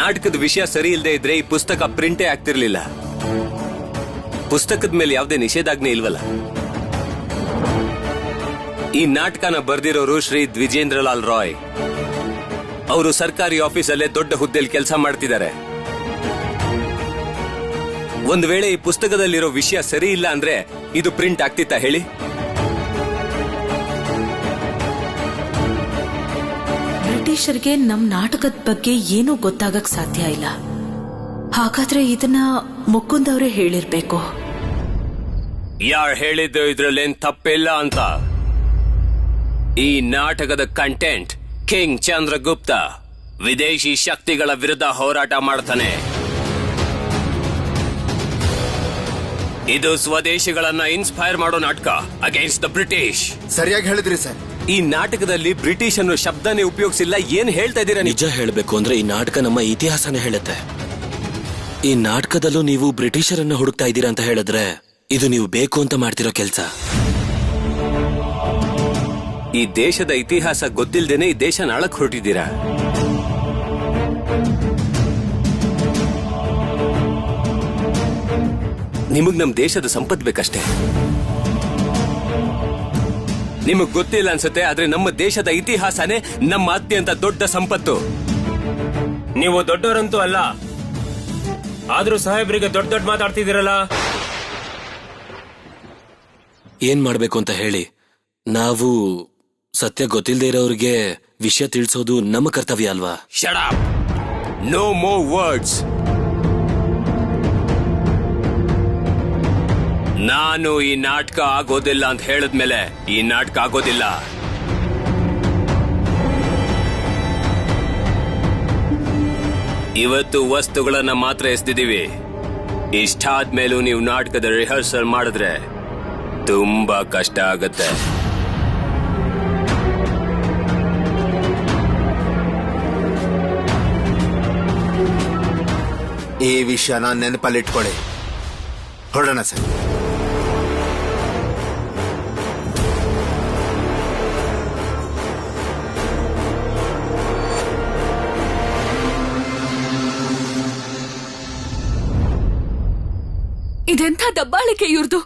ನಾಟಕದ ವಿಷಯ ಸರಿ ಇಲ್ಲದೆ ಇದ್ರೆ ಈ ಪುಸ್ತಕ ಪ್ರಿಂಟೇ ಆಗ್ತಿರ್ಲಿಲ್ಲ. ಪುಸ್ತಕದ ಮೇಲೆ ಯಾವುದೇ ನಿಷೇಧಾಜ್ಞೆ ಇಲ್ವಲ್ಲ. ಈ ನಾಟಕನ ಬರ್ದಿರೋರು ಶ್ರೀ ದ್ವಿಜೇಂದ್ರಲಾಲ್ ರಾಯ್. ಅವರು ಸರ್ಕಾರಿ ಆಫೀಸಲ್ಲೇ ದೊಡ್ಡ ಹುದ್ದೆಯಲ್ಲಿ ಕೆಲಸ ಮಾಡ್ತಿದ್ದಾರೆ. ಒಂದ್ ವೇಳೆ ಈ ಪುಸ್ತಕದಲ್ಲಿರೋ ವಿಷಯ ಸರಿ ಇಲ್ಲ ಅಂದ್ರೆ ಇದು ಪ್ರಿಂಟ್ ಆಗ್ತಿತ್ತಾ ಹೇಳಿ? ಬ್ರಿಟಿಷರಿಗೆ ನಮ್ ನಾಟಕದ ಬಗ್ಗೆ ಏನೂ ಗೊತ್ತಾಗಕ್ ಸಾಧ್ಯ ಇಲ್ಲ. ಹಾಗಾದ್ರೆ ಇದನ್ನ ಮುಕುಂದ್ ಅವರೇ ಹೇಳಿರ್ಬೇಕು. ಯಾರು ಹೇಳಿದ್ದು ಇದ್ರಲ್ಲೇನ್ ತಪ್ಪಿಲ್ಲ ಅಂತ? ಈ ನಾಟಕದ ಕಂಟೆಂಟ್ ಕಿಂಗ್ ಚಂದ್ರಗುಪ್ತ ವಿದೇಶಿ ಶಕ್ತಿಗಳ ವಿರುದ್ಧ ಹೋರಾಟ ಮಾಡ್ತಾನೆ. ಇದು ಸ್ವದೇಶಿಗಳನ್ನ ಇನ್ಸ್ಪೈರ್ ಮಾಡೋ ನಾಟಕ ಅಗೇನ್ಸ್ಟ್ ದ ಬ್ರಿಟಿಷ್. ಸರಿಯಾಗಿ ಹೇಳಿದ್ರಿ ಸರ್. ಈ ನಾಟಕದಲ್ಲಿ ಬ್ರಿಟಿಷ್ ಅನ್ನೋ ಶಬ್ದನೇ ಉಪಯೋಗಿಸಿಲ್ಲ. ಏನ್ ಹೇಳ್ತಾ ಇದ್ದೀರಾ? ನಿಜ ಹೇಳ್ಬೇಕು ಅಂದ್ರೆ ಈ ನಾಟಕ ನಮ್ಮ ಇತಿಹಾಸನೇ ಹೇಳುತ್ತೆ. ಈ ನಾಟಕದಲ್ಲೂ ನೀವು ಬ್ರಿಟಿಷರನ್ನ ಹುಡುಕ್ತಾ ಇದ್ದೀರಾ ಅಂತ ಹೇಳಿದ್ರೆ ಇದು ನೀವು ಬೇಕು ಅಂತ ಮಾಡ್ತಿರೋ ಕೆಲಸ. ಈ ದೇಶದ ಇತಿಹಾಸ ಗೊತ್ತಿಲ್ದೇನೆ ಈ ದೇಶ ನಾಳಕ್ ಹೊರಟಿದ್ದೀರಾ? ನಿಮಗ್ ನಮ್ ದೇಶದ ಸಂಪತ್ ಬೇಕಷ್ಟೇ. ನಿಮಗ್ ಗೊತ್ತಿಲ್ಲ ಅನ್ಸುತ್ತೆ, ಆದ್ರೆ ನಮ್ಮ ದೇಶದ ಇತಿಹಾಸನೇ ನಮ್ಮ ಅತ್ಯಂತ ದೊಡ್ಡ ಸಂಪತ್ತು. ನೀವು ದೊಡ್ಡವರಂತೂ ಅಲ್ಲ, ಆದ್ರೂ ಸಾಹೇಬ್ರಿಗೆ ದೊಡ್ಡ ಮಾತಾಡ್ತಿದ್ದೀರಲ್ಲ. ಏನ್ ಮಾಡ್ಬೇಕು ಅಂತ ಹೇಳಿ? ನಾವು ಸತ್ಯ ಗೊತ್ತಿಲ್ಲದೆ ಇರೋರಿಗೆ ವಿಷಯ ತಿಳಿಸೋದು ನಮ್ಮ ಕರ್ತವ್ಯ ಅಲ್ವಾ? Shut up! No more words. ನಾನು ಈ ನಾಟಕ ಆಗೋದಿಲ್ಲ ಅಂತ ಹೇಳಿದ್ಮೇಲೆ ಈ ನಾಟಕ ಆಗೋದಿಲ್ಲ. ಇವತ್ತು ವಸ್ತುಗಳನ್ನ ಮಾತ್ರ ಎಸ್ದಿದ್ದೀವಿ. ಇಷ್ಟಾದ್ಮೇಲೂ ನೀವು ನಾಟಕದ ರಿಹರ್ಸಲ್ ಮಾಡಿದ್ರೆ ತುಂಬಾ ಕಷ್ಟ ಆಗತ್ತೆ. ಈ ವಿಷಯನ ನೆನಪಲ್ಲಿಟ್ಕೊಳ್ಳಿ. ಹೊರಡೋಣ ಸರ್. ಇದೆಂಥ ದಬ್ಬಾಳಿಕೆ ಇವ್ರದು!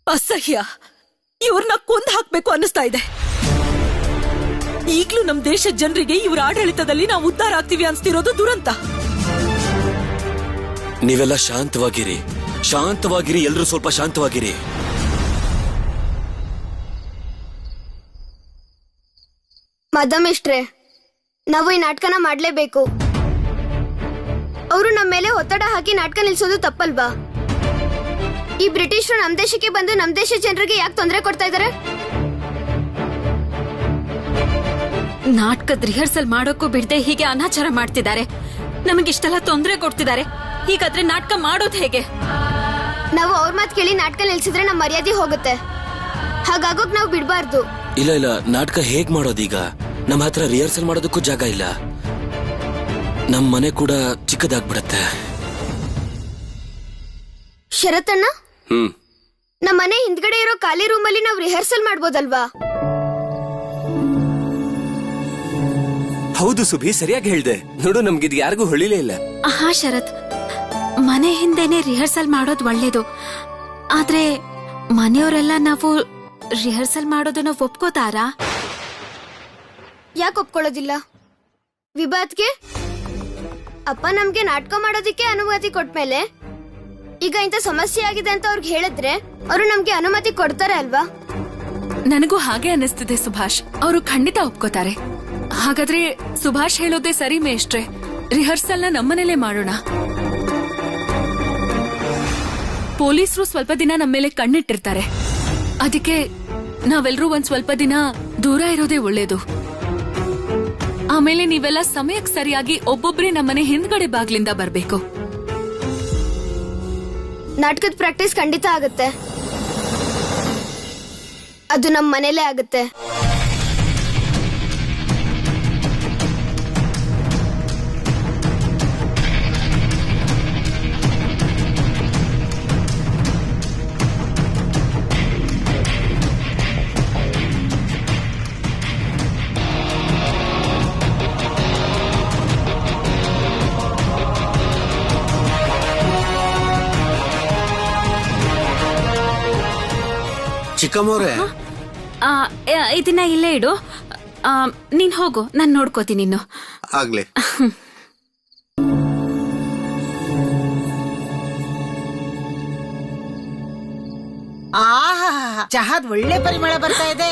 ಅಸಹ್ಯ. ಇವ್ರನ್ನ ಕೊಂದು ಹಾಕ್ಬೇಕು ಅನ್ನಿಸ್ತಾ ಇದೆ. ಈಗ್ಲೂ ನಮ್ ದೇಶದ ಜನರಿಗೆ ಇವ್ರ ಆಡಳಿತದಲ್ಲಿ ನಾವು ಉದ್ಧಾರ ಆಗ್ತೀವಿ ಅನ್ಸ್ತಿರೋದು ದುರಂತ. ನೀವೆಲ್ಲ ಶಾಂತವಾಗಿರಿ, ಶಾಂತವಾಗಿರಿ, ಎಲ್ರೂ ಸ್ವಲ್ಪ ಶಾಂತವಾಗಿರಿ. ಮದಮಿಷ್ಟ್ರೆ, ನಾವು ಈ ನಾಟಕನ ಮಾಡ್ಲೇಬೇಕು. ಅವರು ನಮ್ಮ ಮೇಲೆ ಒತ್ತಡ ಹಾಕಿ ನಾಟಕ ನಿಲ್ಸೋದು ತಪ್ಪಲ್ವಾ? ಈ ಬ್ರಿಟಿಷರು ನಮ್ ದೇಶಕ್ಕೆ ಬಂದು ನಮ್ ದೇಶ ಜನರಿಗೆ ಯಾಕೆ ತೊಂದರೆ ಕೊಡ್ತಾ ಇದಾರೆ? ನಾಟಕದ ರಿಹರ್ಸಲ್ ಮಾಡೋಕ್ಕೂ ಬಿಡದೆ ಹೀಗೆ ಅನಾಚಾರ ಮಾಡ್ತಿದ್ದಾರೆ. ನಮಗಿಷ್ಟೆಲ್ಲ ತೊಂದರೆ ಕೊಡ್ತಿದ್ದಾರೆ. ಹೀಗಾದ್ರೆ ನಾಟಕ ಮಾಡೋದು ಹೇಗೆ? ನಾವು ಅವ್ರ ಮಾತು ಕೇಳಿ ನಾಟಕ ನಿಲ್ಸಿದ್ರೆ ನಮ್ಮ ಮರ್ಯಾದೆ ಹೋಗುತ್ತೆ. ಹಾಗಾಗೋಕ್ ನಾವು ಬಿಡ್ಬಾರ್ದು. ಇಲ್ಲ ಇಲ್ಲ, ನಾಟಕ ಹೇಗ್ ಮಾಡೋದೀಗ? ನಮ್ಮ ಹತ್ರ ರಿಹರ್ಸಲ್ ಮಾಡೋದಕ್ಕೂ ಜಾಗ ಇಲ್ಲ. ನಮ್ ಮನೆ ಕೂಡ ಚಿಕ್ಕದಾಗ್ಬಿಡತ್ತೆ. ಶರತಣ್ಣ, ನಮ್ಮ ಮನೆ ಹಿಂದ್ಗಡೆ ಇರೋ ಖಾಲಿ ರೂಮಲ್ಲಿ ನಾವು ರಿಹರ್ಸಲ್ ಮಾಡ್ಬೋದಲ್ವಾ? ಹೌದು ಸುಭಿ, ಸರಿಯಾಗಿ ಹೇಳ್ದೆ ನೋಡು. ನಮ್ಗಿದ್ ಯಾರಿಗೂ ಹೊಳಿಲೇ ಇಲ್ಲ. ಹಾ ಶರತ್, ಮನೆ ಹಿಂದೆನೆ ರಿಹರ್ಸಲ್ ಮಾಡೋದು ಒಳ್ಳೇದು. ಆದ್ರೆ ಮನೆಯವರೆಲ್ಲ ನಾವು ರಿಹರ್ಸಲ್ ಮಾಡೋದನ್ನ ಒಪ್ಕೋತಾರಾ? ಯಾಕೆ ಒಪ್ಕೊಳ್ಳೋದಿಲ್ಲ? ವಿಭಾತ್ಗೆ ಅಪ್ಪ ನಮ್ಗೆ ನಾಟಕ ಮಾಡೋದಿಕ್ಕೆ ಅನುಮತಿ ಕೊಟ್ಮೇಲೆ ಈಗ ಇಂಥ ಸಮಸ್ಯೆ ಆಗಿದೆ ಅಂತ ಅವ್ರಿಗೆ ಹೇಳಿದ್ರೆ ಅವರು ನಮ್ಗೆ ಅನುಮತಿ ಕೊಡ್ತಾರೆ ಅಲ್ವಾ? ನನಗೂ ಹಾಗೆ ಅನ್ನಿಸ್ತಿದೆ ಸುಭಾಷ್. ಅವರು ಖಂಡಿತ ಒಪ್ಕೋತಾರೆ. ಹಾಗಾದ್ರೆ ಸುಭಾಷ್ ಹೇಳೋದೇ ಸರಿ ಮೇಷ್ಟ್ರೆ, ರಿಹರ್ಸಲ್ನ ನಮ್ಮನೇಲೆ ಮಾಡೋಣ. ಪೊಲೀಸರು ಸ್ವಲ್ಪ ದಿನ ನಮ್ಮ ಮೇಲೆ ಕಣ್ಣಿಟ್ಟಿರ್ತಾರೆ. ಅದಕ್ಕೆ ನಾವೆಲ್ಲರೂ ಒಂದ್ ಸ್ವಲ್ಪ ದಿನ ದೂರ ಇರೋದೇ ಒಳ್ಳೇದು. ಆಮೇಲೆ ನೀವೆಲ್ಲ ಸಮಯಕ್ಕೆ ಸರಿಯಾಗಿ ಒಬ್ಬೊಬ್ಬರೇ ನಮ್ಮನೆ ಹಿಂದ್ಗಡೆ ಬಾಗ್ಲಿಂದ ಬರ್ಬೇಕು. ನಾಟಕದ ಪ್ರಾಕ್ಟೀಸ್ ಖಂಡಿತ ಆಗುತ್ತೆ. ಅದು ನಮ್ಮ ಮನೇಲೇ ಆಗುತ್ತೆ. ಚಿಕ್ಕಮ್ಮವ್ರೆ, ಇದನ್ನ ಇಲ್ಲೇ ಇಡು. ನೀನ್ ಹೋಗು, ನಾನ್ ನೋಡ್ಕೋತೀನಿ. ಇನ್ನು ಆಗ್ಲಿ. ಆಹಾ, ಚಹಾದ್ ಒಳ್ಳೆ ಪರಿಮಳ ಬರ್ತಾ ಇದೆ.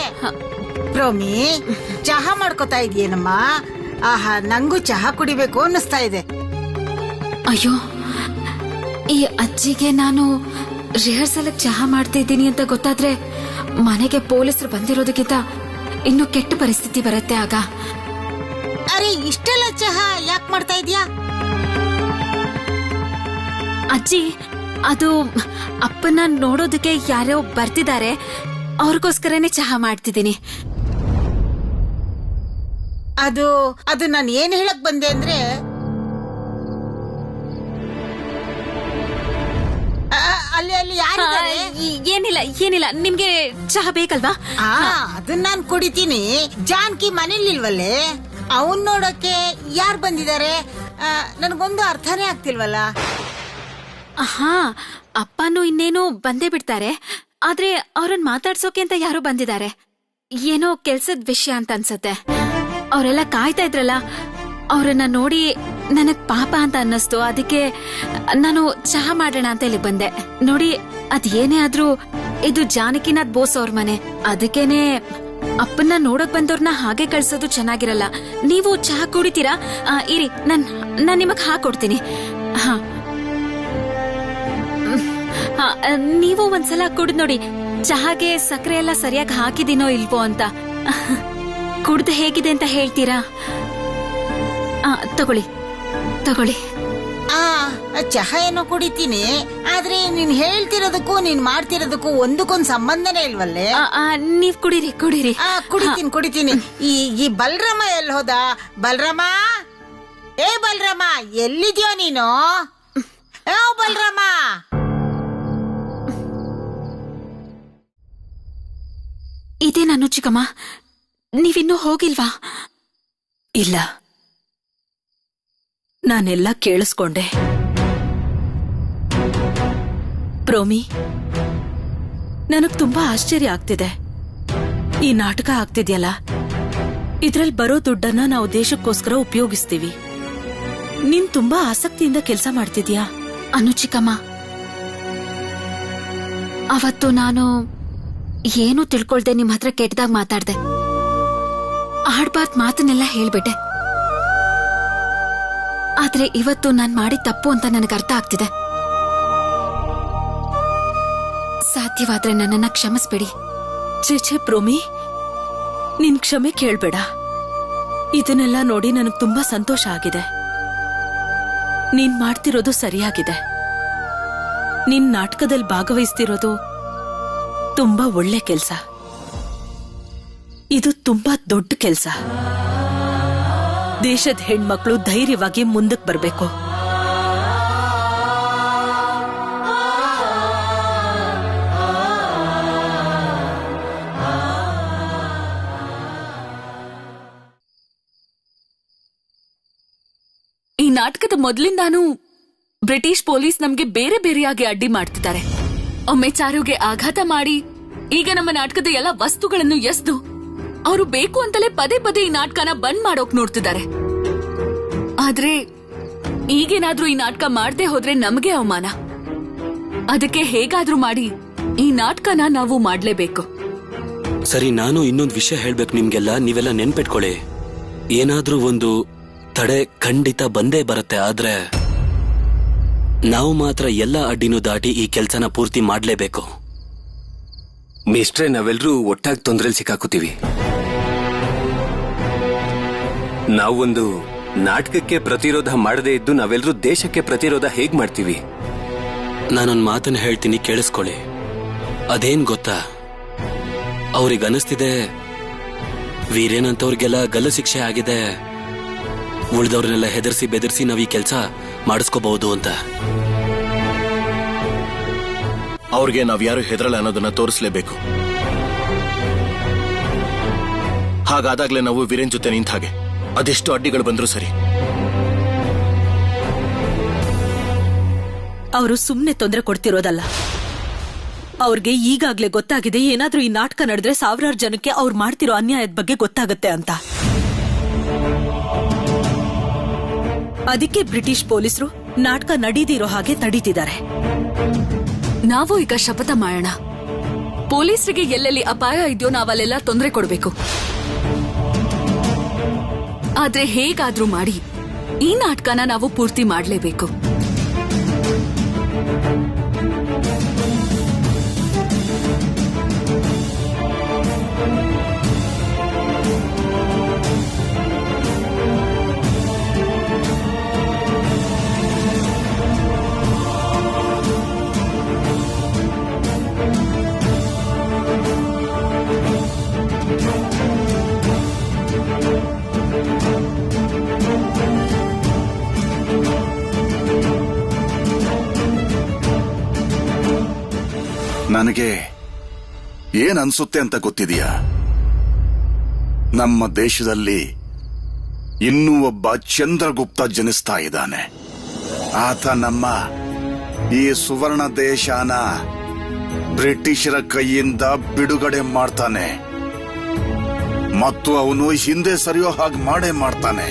ಪ್ರೋಮಿ, ಚಹಾ ಮಾಡ್ಕೋತಾ ಇದೀಯೇನಮ್ಮ? ಆಹಾ, ನಂಗೂ ಚಹಾ ಕುಡಿಬೇಕು ಅನ್ನಿಸ್ತಾ ಇದೆ. ಅಯ್ಯೋ, ಈ ಅಜ್ಜಿಗೆ ನಾನು ರಿಹರ್ಸಲ್ ಚಹಾ ಮಾಡ್ತಾ ಇದ್ದೀನಿ ಅಂತ ಗೊತ್ತಾದ್ರೆ ಮನೆಗೆ ಪೊಲೀಸರು ಬಂದಿರೋದಕ್ಕಿಂತ ಇನ್ನು ಕೆಟ್ಟ ಪರಿಸ್ಥಿತಿ ಬರುತ್ತೆ. ಆಗ ಅರೆ, ಇಷ್ಟೆಲ್ಲ ಚಹಾ ಯಾಕೆ ಮಾಡ್ತಾ ಇದೀಯಾ? ಅಜ್ಜಿ, ಅದು ಅಪ್ಪನ ನೋಡೋದಕ್ಕೆ ಯಾರೋ ಬರ್ತಿದ್ದಾರೆ, ಅವ್ರಿಗೋಸ್ಕರನೇ ಚಹಾ ಮಾಡ್ತಿದ್ದೀನಿ. ಅದು ನಾನು ಏನ್ ಹೇಳಕ್ ಬಂದೆ ಅಂದ್ರೆ, ಅಲ್ಲಿ ಯಾರಿದ್ದಾರೆ? ಏನಿಲ್ಲ, ನಿಮ್ಗೆ ಚಹಾ ಬೇಕಲ್ವಾ? ಅದನ್ನ ನಾನ್ ಕುಡಿತೀನಿ. ಜಾನ್ಕಿ ಮನೇಲಿಲ್ವಲ್ಲೇ? ಅವನ್ ನೋಡಕ್ಕೆ ಯಾರು ಬಂದಿದ್ದಾರೆ? ನನಗೊಂದು ಅರ್ಥನೇ ಆಗ್ತಿಲ್ವಲ್ಲ. ಹಾ, ಅಪ್ಪನೂ ಇನ್ನೇನು ಬಂದೇ ಬಿಡ್ತಾರೆ. ಆದ್ರೆ ಅವ್ರನ್ನ ಮಾತಾಡ್ಸೋಕೆ ಅಂತ ಯಾರೋ ಬಂದಿದ್ದಾರೆ. ಏನೋ ಕೆಲ್ಸದ ವಿಷಯ ಅಂತ ಅನ್ಸತ್ತೆ. ಅವರೆಲ್ಲ ಕಾಯ್ತಾ ಇದ್ರಲ್ಲ, ಅವ್ರನ್ನ ನೋಡಿ ನನಗ್ ಪಾಪ ಅಂತ ಅನ್ನಿಸ್ತು. ಅದಕ್ಕೆ ನಾನು ಚಹಾ ಮಾಡೋಣ ಅಂತ ಇಲ್ಲಿ ಬಂದೆ. ನೋಡಿ, ಅದೇನೇ ಆದ್ರೂ ಇದು ಜಾನಕಿನಾಥ್ ಬೋಸ್ ಅವ್ರ ಮನೆ. ಅದಕ್ಕೇನೆ ಅಪ್ಪನ್ನ ನೋಡಕ್ ಬಂದವ್ರನ್ನ ಹಾಗೆ ಕಳ್ಸೋದು ಚೆನ್ನಾಗಿರಲ್ಲ. ನೀವು ಚಹಾ ಕುಡಿತೀರಾ? ಇರಿ, ನಾನ್ ನಿಮಗ್ ಹಾಕೊಡ್ತೀನಿ. ಹಾ, ನೀವು ಒಂದ್ಸಲ ಕುಡ್ದ್ ನೋಡಿ, ಚಹಾಗೆ ಸಕ್ಕರೆ ಎಲ್ಲ ಸರಿಯಾಗಿ ಹಾಕಿದೀನೋ ಇಲ್ವೋ ಅಂತ. ಕುಡ್ದು ಹೇಗಿದೆ ಅಂತ ಹೇಳ್ತೀರಾ? ತಗೊಳ್ಳಿ. ಚಹಾ ಏನೋ ಕುಡಿತೀನಿ, ಆದ್ರೆ ನೀನ್ ಹೇಳ್ತಿರೋದಕ್ಕೂ ನೀನ್ ಮಾಡ್ತಿರೋದಕ್ಕೂ ಒಂದಕ್ಕೊಂದ್ ಸಂಬಂಧನೇ ಇಲ್ವಲ್ಲೇ. ನೀವ್ ಕುಡೀರಿ. ಕುಡಿತೀನಿ. ಈ ಬಲರಾಮ ಎಲ್ಲಿ ಹೋದ? ಬಲರಾಮ, ಏ ಬಲರಾಮ, ಎಲ್ಲಿದ್ಯೋ ನೀನು? ಬಲರಾಮ, ಇದೇ ನಾನು ಚಿಕ್ಕಮ್ಮ. ನೀವಿನ್ನೂ ಹೋಗಿಲ್ವಾ? ಇಲ್ಲ, ನಾನೆಲ್ಲ ಕೇಳಿಸ್ಕೊಂಡೆ. ಪ್ರೋಮಿ, ನನಗ್ ತುಂಬಾ ಆಶ್ಚರ್ಯ ಆಗ್ತಿದೆ. ಈ ನಾಟಕ ಆಗ್ತಿದ್ಯಲ್ಲ, ಇದ್ರಲ್ಲಿ ಬರೋ ದುಡ್ಡನ್ನ ನಾವು ದೇಶಕ್ಕೋಸ್ಕರ ಉಪಯೋಗಿಸ್ತೀವಿ. ನೀನ್ ತುಂಬಾ ಆಸಕ್ತಿಯಿಂದ ಕೆಲಸ ಮಾಡ್ತಿದ್ಯಾ. ಚಿಕ್ಕಮ್ಮ, ಅವತ್ತು ನಾನು ಏನು ತಿಳ್ಕೊಳ್ದೆ ನಿಮ್ ಹತ್ರ ಕೆಟ್ಟದಾಗ ಮಾತಾಡ್ದೆ. ಆಡ್ಬಾರ್ದ್ ಮಾತನ್ನೆಲ್ಲ ಹೇಳ್ಬಿಟ್ಟೆ. ಆದ್ರೆ ಇವತ್ತು ನಾನ್ ಮಾಡಿದ ತಪ್ಪು ಅಂತ ನನಗೆ ಅರ್ಥ ಆಗ್ತಿದೆ. ಸಾಧ್ಯವಾದ್ರೆ ನನ್ನನ್ನ ಕ್ಷಮಿಸ್ಬೇಡಿ. ಛೇ ಪ್ರೋಮಿ, ನಿನ್ ಕ್ಷಮೆ ಕೇಳ್ಬೇಡ. ಇದನ್ನೆಲ್ಲ ನೋಡಿ ನನಗ್ ತುಂಬಾ ಸಂತೋಷ ಆಗಿದೆ. ನೀನ್ ಮಾಡ್ತಿರೋದು ಸರಿಯಾಗಿದೆ. ನಿನ್ ನಾಟಕದಲ್ಲಿ ಭಾಗವಹಿಸ್ತಿರೋದು ತುಂಬಾ ಒಳ್ಳೆ ಕೆಲ್ಸ. ಇದು ತುಂಬಾ ದೊಡ್ಡ ಕೆಲ್ಸ. ದೇಶದ ಹೆಣ್ಮಕ್ಳು ಧೈರ್ಯವಾಗಿ ಮುಂದಕ್ಕೆ ಬರ್ಬೇಕು. ಈ ನಾಟಕದ ಮೊದಲಿಂದಾನು ಬ್ರಿಟಿಷ್ ಪೊಲೀಸ್ ನಮ್ಗೆ ಬೇರೆ ಬೇರೆಯಾಗಿ ಅಡ್ಡಿ ಮಾಡ್ತಿದ್ದಾರೆ. ಒಮ್ಮೆ ಚಾರುಗೆ ಆಘಾತ ಮಾಡಿ, ಈಗ ನಮ್ಮ ನಾಟಕದ ಎಲ್ಲ ವಸ್ತುಗಳನ್ನು ಎಸ್ದು ಅವರು ಬೇಕು ಅಂತಲೇ ಪದೇ ಪದೇ ಈ ನಾಟಕನ ಬಂದ್ ಮಾಡೋಕ್ ನೋಡ್ತಿದ್ದಾರೆ. ಆದ್ರೆ ಈಗೇನಾದ್ರೂ ಈ ನಾಟಕ ಮಾಡದೆ ಹೋದ್ರೆ ನಮಗೆ ಅವಮಾನ. ಅದಕ್ಕೆ ಹೇಗಾದ್ರೂ ಮಾಡಿ ಈ ನಾಟಕನ ನಾವು ಮಾಡ್ಲೇಬೇಕು. ಸರಿ, ನಾನು ಇನ್ನೊಂದು ವಿಷಯ ಹೇಳ್ಬೇಕು ನಿಮ್ಗೆಲ್ಲ. ನೀವೆಲ್ಲ ನೆನ್ಪಿಟ್ಕೊಳ್ಳಿ, ಏನಾದ್ರೂ ಒಂದು ತಡೆ ಖಂಡಿತ ಬಂದೇ ಬರುತ್ತೆ. ಆದ್ರೆ ನಾವು ಮಾತ್ರ ಎಲ್ಲ ಅಡ್ಡಿನೂ ದಾಟಿ ಈ ಕೆಲ್ಸನ ಪೂರ್ತಿ ಮಾಡ್ಲೇಬೇಕು. ಮಿಸ್ಟ್ರೆ, ನಾವೆಲ್ಲರೂ ಒಟ್ಟಾಗಿ ತೊಂದರೆಯಲ್ಲಿ ಸಿಕ್ಕಾಕೋತೀವಿ. ನಾವೊಂದು ನಾಟಕಕ್ಕೆ ಪ್ರತಿರೋಧ ಮಾಡದೇ ಇದ್ದು ನಾವೆಲ್ಲರೂ ದೇಶಕ್ಕೆ ಪ್ರತಿರೋಧ ಹೇಗ್ ಮಾಡ್ತೀವಿ? ನಾನೊಂದು ಮಾತನ್ನ ಹೇಳ್ತೀನಿ, ಕೇಳಿಸ್ಕೊಳ್ಳಿ. ಅದೇನ್ ಗೊತ್ತಾ, ಅವ್ರಿಗನ್ನಿಸ್ತಿದೆ ವೀರೇನಂತವ್ರಿಗೆಲ್ಲ ಗಲ್ಲು ಶಿಕ್ಷೆ ಆಗಿದೆ, ಉಳಿದವ್ರನ್ನೆಲ್ಲ ಹೆದರ್ಸಿ ಬೆದರ್ಸಿ ನಾವ್ ಈ ಕೆಲ್ಸ ಮಾಡಿಸ್ಕೋಬಹುದು ಅಂತ. ಅವ್ರಿಗೆ ನಾವ್ಯಾರು ಹೆದರಲ್ಲ ಅನ್ನೋದನ್ನ ತೋರಿಸ್ಲೇಬೇಕು. ಹಾಗಾದಾಗ್ಲೇ ನಾವು ವೀರೇನ್ ಜೊತೆ ನಿಂತ ಹಾಗೆ. ಅದೆಷ್ಟು ಅಡ್ಡಿಗಳು ಬಂದ್ರು ಸರಿ. ಅವರು ಸುಮ್ನೆ ತೊಂದರೆ ಕೊಡ್ತಿರೋದಲ್ಲ. ಅವ್ರಿಗೆ ಈಗಾಗ್ಲೇ ಗೊತ್ತಾಗಿದೆ, ಏನಾದ್ರೂ ಈ ನಾಟಕ ನಡೆದ್ರೆ ಸಾವಿರಾರು ಜನಕ್ಕೆ ಅವ್ರು ಮಾಡ್ತಿರೋ ಅನ್ಯಾಯದ ಬಗ್ಗೆ ಗೊತ್ತಾಗತ್ತೆ ಅಂತ. ಅದಕ್ಕೆ ಬ್ರಿಟಿಷ್ ಪೊಲೀಸರು ನಾಟಕ ನಡೀದಿರೋ ಹಾಗೆ ತಡೀತಿದ್ದಾರೆ. ನಾವು ಈಗ ಶಪಥ ಮಾಡೋಣ, ಪೊಲೀಸರಿಗೆ ಎಲ್ಲೆಲ್ಲಿ ಅಪಾಯ ಇದೆಯೋ ನಾವಲ್ಲೆಲ್ಲ ತೊಂದರೆ ಕೊಡಬೇಕು. ಆದ್ರೆ ಹೇಗಾದ್ರೂ ಮಾಡಿ ಈ ನಾಟಕನ ನಾವು ಪೂರ್ತಿ ಮಾಡಲೇಬೇಕು. ನನಗೆ ಏನ್ ಅನ್ಸುತ್ತೆ ಅಂತ ಗೊತ್ತಿದೆಯಾ? ನಮ್ಮ ದೇಶದಲ್ಲಿ ಇನ್ನೂ ಒಬ್ಬ ಚಂದ್ರಗುಪ್ತ ಜನಿಸ್ತಾ ಇದ್ದಾನೆ. ಆತ ನಮ್ಮ ಈ ಸುವರ್ಣ ದೇಶನ ಬ್ರಿಟಿಷರ ಕೈಯಿಂದ ಬಿಡುಗಡೆ ಮಾಡ್ತಾನೆ ಮತ್ತು ಅವನು ಹಿಂದೆ ಸರಿಯೋ ಹಾಗೆ ಮಾಡೇ ಮಾಡ್ತಾನೆ.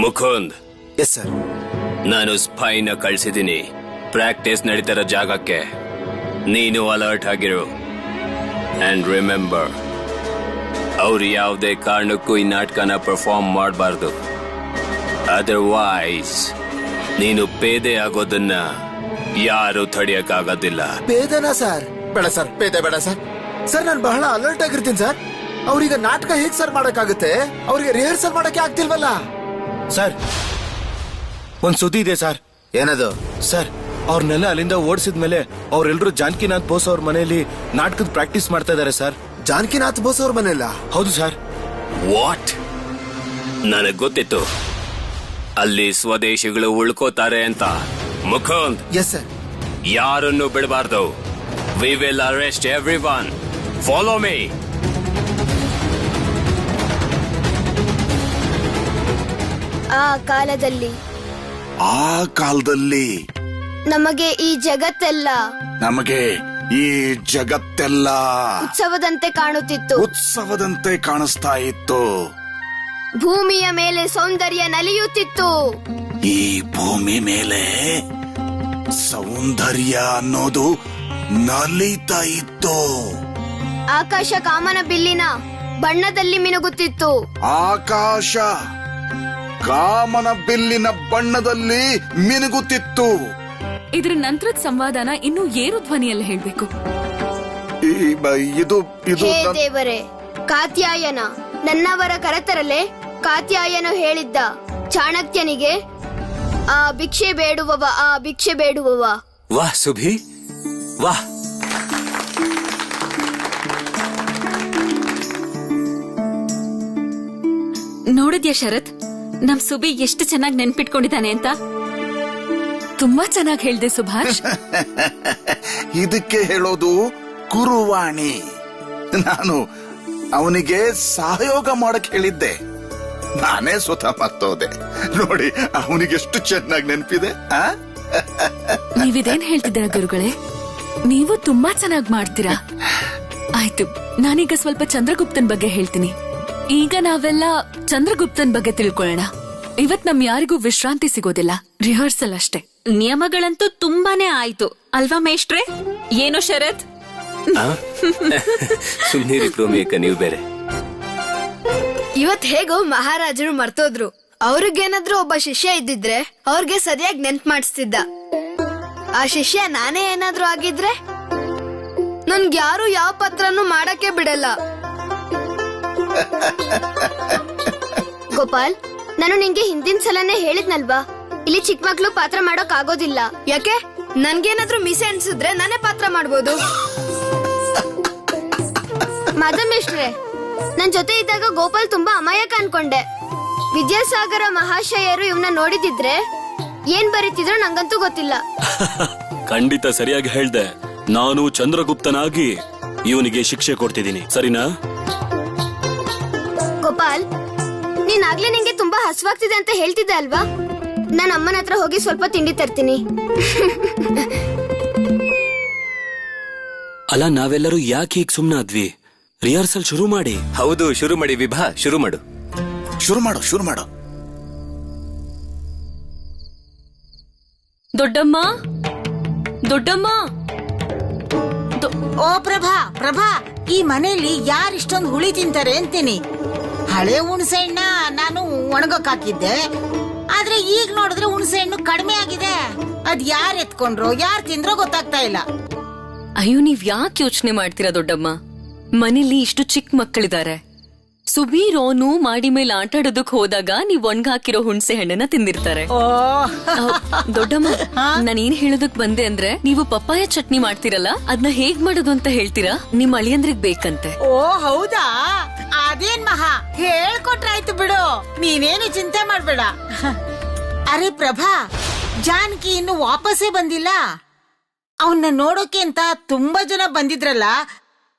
Mukund, yes sir. ನಾನು ಸ್ಪೈನ ಕಳಿಸಿದ್ದೀನಿ ಪ್ರಾಕ್ಟೀಸ್ ನಡೀತಿರೋ ಜಾಗಕ್ಕೆ. ನೀನು ಅಲರ್ಟ್ ಆಗಿರು. ಅಂಡ್ ರಿಮೆಂಬರ್, ಅವ್ರು ಯಾವುದೇ ಕಾರಣಕ್ಕೂ ಈ ನಾಟಕನ ಪರ್ಫಾರ್ಮ್ ಮಾಡಬಾರ್ದು. ಅದರ್ವೈಸ್ ನೀನು ಪೇದೆ ಆಗೋದನ್ನ ಯಾರು ತಡೆಯಕ್ಕಾಗೋದಿಲ್ಲ. ಪೇದನಾ ಸರ್? ಬೇಡ ಸರ್, ಪೇದೆ ಬೇಡ ಸರ್. ಸರ್ ನಾನು ಬಹಳ ಅಲರ್ಟ್ ಆಗಿರ್ತೀನಿ ಸರ್. ಅವ್ರೀಗ ನಾಟಕ ಹೇಗ್ ಸರ್ ಮಾಡಕ್ಕಾಗುತ್ತೆ? ಅವ್ರಿಗೆ ರಿಹರ್ಸಲ್ ಮಾಡಕ್ಕೆ ಆಗ್ತಿಲ್ವಲ್ಲ. ಸರ್, ಒಂದ್ ಸುದ್ದಿ ಇದೆ ಸರ್. ಏನದು ಸರ್? ಅವ್ರನ್ನೆಲ್ಲ ಅಲ್ಲಿಂದ ಓಡಿಸಿದ್ಮೇಲೆ ಅವ್ರೆಲ್ರು ಜಾನಕಿನಾಥ್ ಬೋಸ್ ಅವ್ರ ಮನೆಯಲ್ಲಿ ನಾಟಕದ ಪ್ರಾಕ್ಟೀಸ್ ಮಾಡ್ತಾ ಇದಾರೆ ಸರ್. ಜಾನಕಿನಾಥ್ ಬೋಸ್ ಅವ್ರ ಮನೆಯಲ್ಲ? ಹೌದು ಸರ್. ವಾಟ್? ನನಗ್ ಗೊತ್ತಿತ್ತು ಅಲ್ಲಿ ಸ್ವದೇಶಿಗಳು ಉಳ್ಕೋತಾರೆ ಅಂತ. Mukund, yes sir. ಯಾರನ್ನು ಬಿಡಬಾರ್ದು. We will arrest everyone. Follow me. ಆ ಕಾಲದಲ್ಲಿ ನಮಗೆ ಈ ಜಗತ್ತೆಲ್ಲ ಉತ್ಸವದಂತೆ ಕಾಣಿಸ್ತಾ ಇತ್ತು. ಭೂಮಿಯ ಮೇಲೆ ಸೌಂದರ್ಯ ನಲಿಯುತ್ತಿತ್ತು. ಈ ಭೂಮಿ ಮೇಲೆ ಸೌಂದರ್ಯ ಅನ್ನೋದು ನಲಿತಾ ಇತ್ತು. ಆಕಾಶ ಕಾಮನ ಬಿಲ್ಲಿನ ಬಣ್ಣದಲ್ಲಿ ಮಿನುಗುತ್ತಿತ್ತು. ಆಕಾಶ ಕಾಮನ ಬಿಲ್ಲಿನ ಬಣ್ಣದಲ್ಲಿ ಮಿನುಗುತ್ತಿತ್ತು. ಇದ್ರ ನಂತರದ ಸಂವಾದನ ಇನ್ನು ಏರು ಧ್ವನಿಯಲ್ಲಿ ಹೇಳ್ಬೇಕು. ಹೇ ದೇವರೇ, ಕಾತ್ಯಾಯನ ನನ್ನವರ ಕರೆತರಲೆ. ಕಾತ್ಯಾಯನು ಹೇಳಿದ್ದ ಚಾಣಕ್ಯನಿಗೆ, ಆ ಭಿಕ್ಷೆ ಬೇಡುವವ. ವಾಹ್ ಸುಭಿ, ವಾಹ್. ನೋಡಿದ್ಯಾ ಶರತ್, ನಮ್ ಸುಬಿ ಎಷ್ಟು ಚೆನ್ನಾಗಿ ನೆನ್ಪಿಟ್ಕೊಂಡಿದ್ದಾನೆ ಅಂತ? ತುಂಬಾ ಚೆನ್ನಾಗಿ ಹೇಳ್ದೆ ಸುಭಾಷ್. ಇದಕ್ಕೆ ಹೇಳೋದು ಕುರುವಾಣಿ. ನಾನು ಅವನಿಗೆ ಸಹಯೋಗ ಮಾಡಕ್ ಹೇಳಿದ್ದೆ, ನಾನೇ ಸ್ವತಃ ಮರ್ತೋದೆ. ನೋಡಿ ಅವನಿಗೆ ಎಷ್ಟು ಚೆನ್ನಾಗಿ ನೆನಪಿದೆ. ನೀವಿದೇನ್ ಹೇಳ್ತಿದ್ದೀರಾ ಗುರುಗಳೇ? ನೀವು ತುಂಬಾ ಚೆನ್ನಾಗಿ ಮಾಡ್ತೀರಾ. ಆಯ್ತು, ನಾನೀಗ ಸ್ವಲ್ಪ ಚಂದ್ರಗುಪ್ತನ್ ಬಗ್ಗೆ ಹೇಳ್ತೀನಿ. ಈಗ ನಾವೆಲ್ಲ ಚಂದ್ರಗುಪ್ತನ್ ಬಗ್ಗೆ ತಿಳ್ಕೊಳ್ಳೋಣ. ಇವತ್ ನಮ್ ಯಾರಿಗೂ ವಿಶ್ರಾಂತಿ ಸಿಗೋದಿಲ್ಲ, ರಿಹರ್ಸಲ್ ಅಷ್ಟೇ. ನಿಯಮಗಳಂತೂ ತುಂಬಾನೇ ಆಯ್ತು ಅಲ್ವಾ ಮೇಷ್ಟ್ರೆ? ಏನೋ ಶರತ್? ಸುಮ್ನಿರಿ ಪ್ರೋಮಿಯಕ್ಕ, ನೀವು ಬೇರೆ. ಇವತ್ ಹೇಗೋ ಮಹಾರಾಜರು ಮರ್ತೋದ್ರು. ಅವ್ರಿಗೇನಾದ್ರೂ ಒಬ್ಬ ಶಿಷ್ಯ ಇದ್ದಿದ್ರೆ ಅವ್ರಿಗೆ ಸರಿಯಾಗಿ ನೆನ್ಪು ಮಾಡಿಸ್ತಿದ್ದ. ಆ ಶಿಷ್ಯ ನಾನೇ ಏನಾದ್ರೂ ಆಗಿದ್ರೆ ನನ್ಗ್ಯಾರು ಯಾವ ಪತ್ರನೂ ಮಾಡಕ್ಕೆ ಬಿಡಲ್ಲ. ಗೋಪಾಲ್, ನಾನು ನಿಂಗೆ ಹಿಂದಿನ ಸಲನೇ ಹೇಳಿದ್ನಲ್ವಾ, ಇಲ್ಲಿ ಚಿಕ್ಕ ಮಕ್ಳು ಪಾತ್ರ ಮಾಡೋಕ್ ಆಗೋದಿಲ್ಲ. ಯಾಕೆ? ನನ್ಗೇನಾದ್ರೂ ಮಿಸೆ ಅನ್ಸಿದ್ರೆ ನಾನೇ ಪಾತ್ರ ಮಾಡ್ಬೋದು. ಮಾಧಮೇಶ್ವ್ರೆ, ನನ್ ಜೊತೆ ಇದ್ದಾಗ ಗೋಪಾಲ್ ತುಂಬಾ ಅಮಾಯಕ ಅನ್ಕೊಂಡೆ. ವಿದ್ಯಾಸಾಗರ ಮಹಾಶಯರು ಇವನ್ನ ನೋಡಿದಿದ್ರೆ ಏನ್ ಬರೀತಿದ್ರು ನಂಗಂತೂ ಗೊತ್ತಿಲ್ಲ. ಖಂಡಿತ ಸರಿಯಾಗಿ ಹೇಳ್ದೆ. ನಾನು ಚಂದ್ರಗುಪ್ತನಾಗಿ ಇವನಿಗೆ ಶಿಕ್ಷೆ ಕೊಡ್ತಿದ್ದೀನಿ, ಸರಿನಾ? ಗೋಪಾಲ್, ನೀನಾಗ್ಲೇ ನಿಂಗೆ ತುಂಬಾ ಹಸುವಾಗ್ತಿದೆ ಅಂತ ಹೇಳ್ತಿದ್ದೆ ಅಲ್ವಾ? ನಾನು ಅಮ್ಮನ ಹತ್ರ ಹೋಗಿ ಸ್ವಲ್ಪ ತಿಂಡಿ ತರ್ತೀನಿ. ಅಲ್ಲ, ನಾವೆಲ್ಲರೂ ಯಾಕೆ ಈಗ ಸುಮ್ನಾದ್ವಿ? ರಿಹರ್ಸಲ್ ಶುರು ಮಾಡಿ. ಹೌದು, ಶುರು ಮಾಡಿ ವಿಭಾ, ಶುರು ಮಾಡು. ದೊಡ್ಡಮ್ಮ, ಓ ಪ್ರಭಾ, ಈ ಮನೆಯಲ್ಲಿ ಯಾರಿಷ್ಟೊಂದು ಹುಳಿ ತಿಂತಾರೆ ಅಂತೀನಿ. ಹಳೆ ಹುಣಸೆ ಹಣ್ಣ ನಾನು ಒಣಗಕ್ ಹಾಕಿದ್ದೆ, ಆದ್ರೆ ಈಗ ನೋಡಿದ್ರೆ ಹುಣಸೆ ಹಣ್ಣು ಕಡಿಮೆ ಆಗಿದೆ. ಅದ್ ಯಾರ್ ಎತ್ಕೊಂಡ್ರೋ ಯಾರ್ ತಿಂದ್ರೋ ಗೊತ್ತಾಗ್ತಾ ಇಲ್ಲ. ಅಯ್ಯೋ, ನೀವ್ ಯಾಕೆ ಯೋಚನೆ ಮಾಡ್ತೀರಾ ದೊಡ್ಡಮ್ಮ? ಮನೇಲಿ ಇಷ್ಟು ಚಿಕ್ಕ ಮಕ್ಕಳಿದ್ದಾರೆ, ಸುಬಿ ರೋನು ಮಾಡಿ ಮೇಲೆ ಆಟ ಆಡೋದಕ್ ಹೋದಾಗ ನೀವ್ ಒಣಗಾಕಿರೋ ಹುಣಸೆ ಹಣ್ಣನ್ನ ತಿಂದಿರ್ತಾರೆ. ದೊಡ್ಡಮ್ಮ, ನಾನೇನ್ ಹೇಳೋದಕ್ ಬಂದೆ ಅಂದ್ರೆ, ನೀವು ಪಪ್ಪಾಯ ಚಟ್ನಿ ಮಾಡ್ತಿರಲ್ಲ, ಅದನ್ನ ಹೇಗ್ ಮಾಡೋದು ಅಂತ ಹೇಳ್ತೀರಾ? ನಿಮ್ ಅಳಿಯಂದ್ರಿಗ್ ಬೇಕಂತೆ. ಓ ಹೌದಾ? ಅದೇನ್ ಮಹಾ, ಹೇಳ್ಕೊಟ್ರಾಯ್ತು ಬಿಡು, ನೀನೇನು ಚಿಂತೆ ಮಾಡ್ಬೇಡ. ಅರೆ ಪ್ರಭಾ, ಜಾನಕಿ ಇನ್ನು ವಾಪಸ್ಸೇ ಬಂದಿಲ್ಲ. ಅವನ್ನ ನೋಡೋಕೆ ಅಂತ ತುಂಬಾ ಜನ ಬಂದಿದ್ರಲ್ಲ,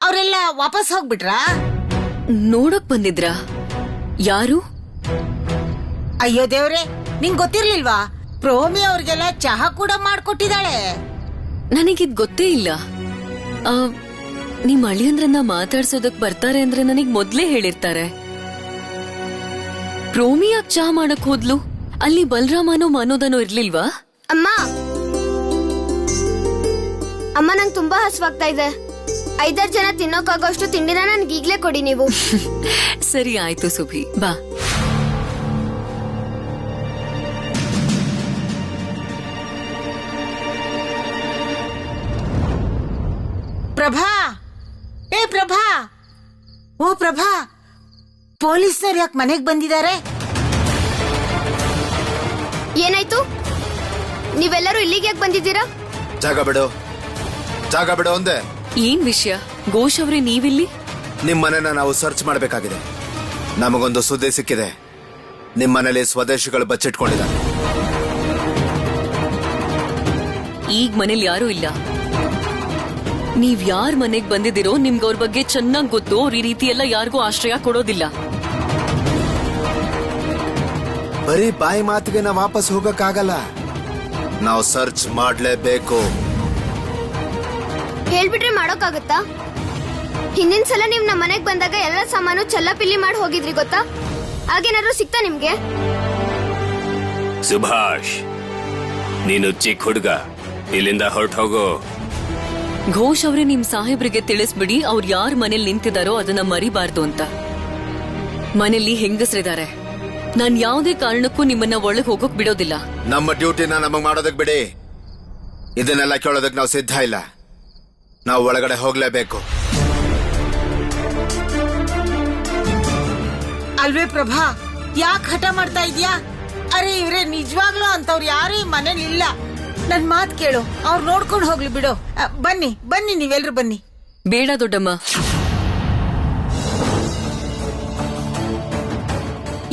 ಅವರೆಲ್ಲ ವಾಪಸ್ ಹೋಗ್ಬಿಟ್ರಾ? ನೋಡಕ್ ಬಂದಿದ್ರಾ? ಯಾರು? ಅಯ್ಯೋ ದೇವ್ರೆ, ನಿಂಗ್ ಗೊತ್ತಿರ್ಲಿಲ್ವಾ? ಪ್ರೋಮಿ ಅವ್ರಿಗೆಲ್ಲ ಚಹಾ ಕೂಡ ಮಾಡ್ಕೊಟ್ಟಿದ್ದಾಳೆ. ನನಗಿದ್ ಗೊತ್ತೇ ಇಲ್ಲ. ನಿಮ್ ಅಳಿಯಂದ್ರನ್ನ ಮಾತಾಡ್ಸೋದಕ್ ಬರ್ತಾರೆ ಅಂದ್ರೆ ನನಗ್ ಮೊದ್ಲೇ ಹೇಳಿರ್ತಾರೆ. ಪ್ರೋಮಿ ಯಾಕೆ ಚಹಾ ಮಾಡಕ್ ಹೋದ್ಲು? ಅಲ್ಲಿ ಬಲರಾಮನೋ ಮಾನೋದನೋ ಇರ್ಲಿಲ್ವಾ? ಅಮ್ಮ ಅಮ್ಮ, ನಂಗೆ ತುಂಬಾ ಹಸುವಾಗ್ತಾ ಇದೆ. 5-6 ಜನ ತಿನ್ನೋಕಾಗೋಷ್ಟು ತಿಂಡಿನ ನನ್ಗೆ ಈಗ್ಲೇ ಕೊಡಿ ನೀವು. ಸರಿ ಆಯ್ತು ಸುಭಿ, ಬಾ. ಪ್ರಭಾ, ಏ ಪ್ರಭಾ, ಓ ಪ್ರಭಾ, ಪೊಲೀಸ್ನವ್ರು ಯಾಕೆ ಮನೆಗ್ ಬಂದಿದ್ದಾರೆ? ಏನಾಯ್ತು? ನೀವೆಲ್ಲರೂ ಇಲ್ಲಿಗೆ ಯಾಕೆ ಬಂದಿದ್ದೀರಾ? ಜಾಗ ಬಿಡು, ಜಾಗ ಬಿಡು ಒಂದೇ. ಏನ್ ವಿಷಯ ಘೋಷ್ ಅವ್ರೆ, ನೀವಿಲ್ಲಿ? ನಿಮ್ ಮನೆನ ನಾವು ಸರ್ಚ್ ಮಾಡಬೇಕಾಗಿದೆ. ನಮಗೊಂದು ಸುದ್ದಿ ಸಿಕ್ಕಿದೆ. ನಿಮ್ ಮನೇಲಿ ಸ್ವದೇಶಿಗಳು ಬಚ್ಚಿಟ್ಕೊಂಡಿದ್ದಾರೆ. ಈಗ ಮನೇಲಿ ಯಾರೂ ಇಲ್ಲ. ನೀವ್ ಯಾರ್ ಮನೆಗ್ ಬಂದಿದ್ದೀರೋ ನಿಮ್ಗೆ ಅವ್ರ ಬಗ್ಗೆ ಚೆನ್ನಾಗ್ ಗೊತ್ತು. ಅವ್ರ ಈ ರೀತಿ ಎಲ್ಲ ಯಾರಿಗೂ ಆಶ್ರಯ ಕೊಡೋದಿಲ್ಲ. ಬರೀ ಬಾಯಿ ಮಾತಿಗೆ ನಾವು ವಾಪಸ್ ಹೋಗಕ್ಕಾಗಲ್ಲ. ನಾವು ಸರ್ಚ್ ಮಾಡ್ಲೇಬೇಕು. ಹೇಳ್ಬಿಟ್ರೆ ಮಾಡೋಕ್ಕಾಗತ್ತಾ? ಹಿಂದಿನ ಸಲ ನೀವ್ ನಮ್ಮ ಮನೆಗ್ ಬಂದಾಗ ಎಲ್ಲ ಸಾಮಾನು ಚಲ್ಲಪಿಲ್ಲಿ ಮಾಡಿ ಹೋಗಿದ್ರಿ, ಗೊತ್ತಾ? ಆಗೇನಾದ್ರು ಸಿಕ್ತಾ ನಿಮ್ಗೆ? ಸುಭಾಷ್, ನೀನು ಚಿಕ್ಕ ಹುಡುಗ, ಇಲ್ಲಿಂದ ಹೊರಟು ಹೋಗೋ. ಘೋಷ್ ಅವ್ರೆ, ನಿಮ್ ಸಾಹೇಬ್ರಿಗೆ ತಿಳಿಸ್ಬಿಡಿ, ಅವ್ರು ಯಾರ್ ಮನೇಲಿ ನಿಂತಿದಾರೋ ಅದನ್ನ ಮರಿಬಾರ್ದು ಅಂತ. ಮನೇಲಿ ಹೆಂಗಸ್ರಿದ್ದಾರೆ. ನಾನ್ ಯಾವ್ದೇ ಕಾರಣಕ್ಕೂ ನಿಮ್ಮನ್ನ ಒಳಗ್ ಹೋಗೋಕ್ ಬಿಡೋದಿಲ್ಲ. ನಮ್ಮ ಡ್ಯೂಟಿನ ನಮಗ್ ಮಾಡೋದಕ್ ಬಿಡಿ. ಇದನ್ನೆಲ್ಲ ಕೇಳೋದಕ್ ನಾವು ಸಿದ್ಧ ಇಲ್ಲ. ನಾವು ಒಳಗಡೆ ಹೋಗ್ಲೇಬೇಕು. ಅಲ್ವೇ ಪ್ರಭಾ, ಯಾಕೆ ಹಠ ಮಾಡ್ತಾ ಇದ್ಯಾ? ಅರೆ ಇವ್ರೆ ನಿಜವಾಗ್ಲೂ ಅಂತವ್ರು ಯಾರು ಈ ಮನೇಲಿ ಇಲ್ಲ. ನನ್ ಮಾತ್ ಕೇಳು, ಅವ್ರು ನೋಡ್ಕೊಂಡು ಹೋಗ್ಲಿ ಬಿಡು. ಬನ್ನಿ ಬನ್ನಿ, ನೀವೆಲ್ರು ಬನ್ನಿ. ಬೇಡ ದೊಡ್ಡಮ್ಮ,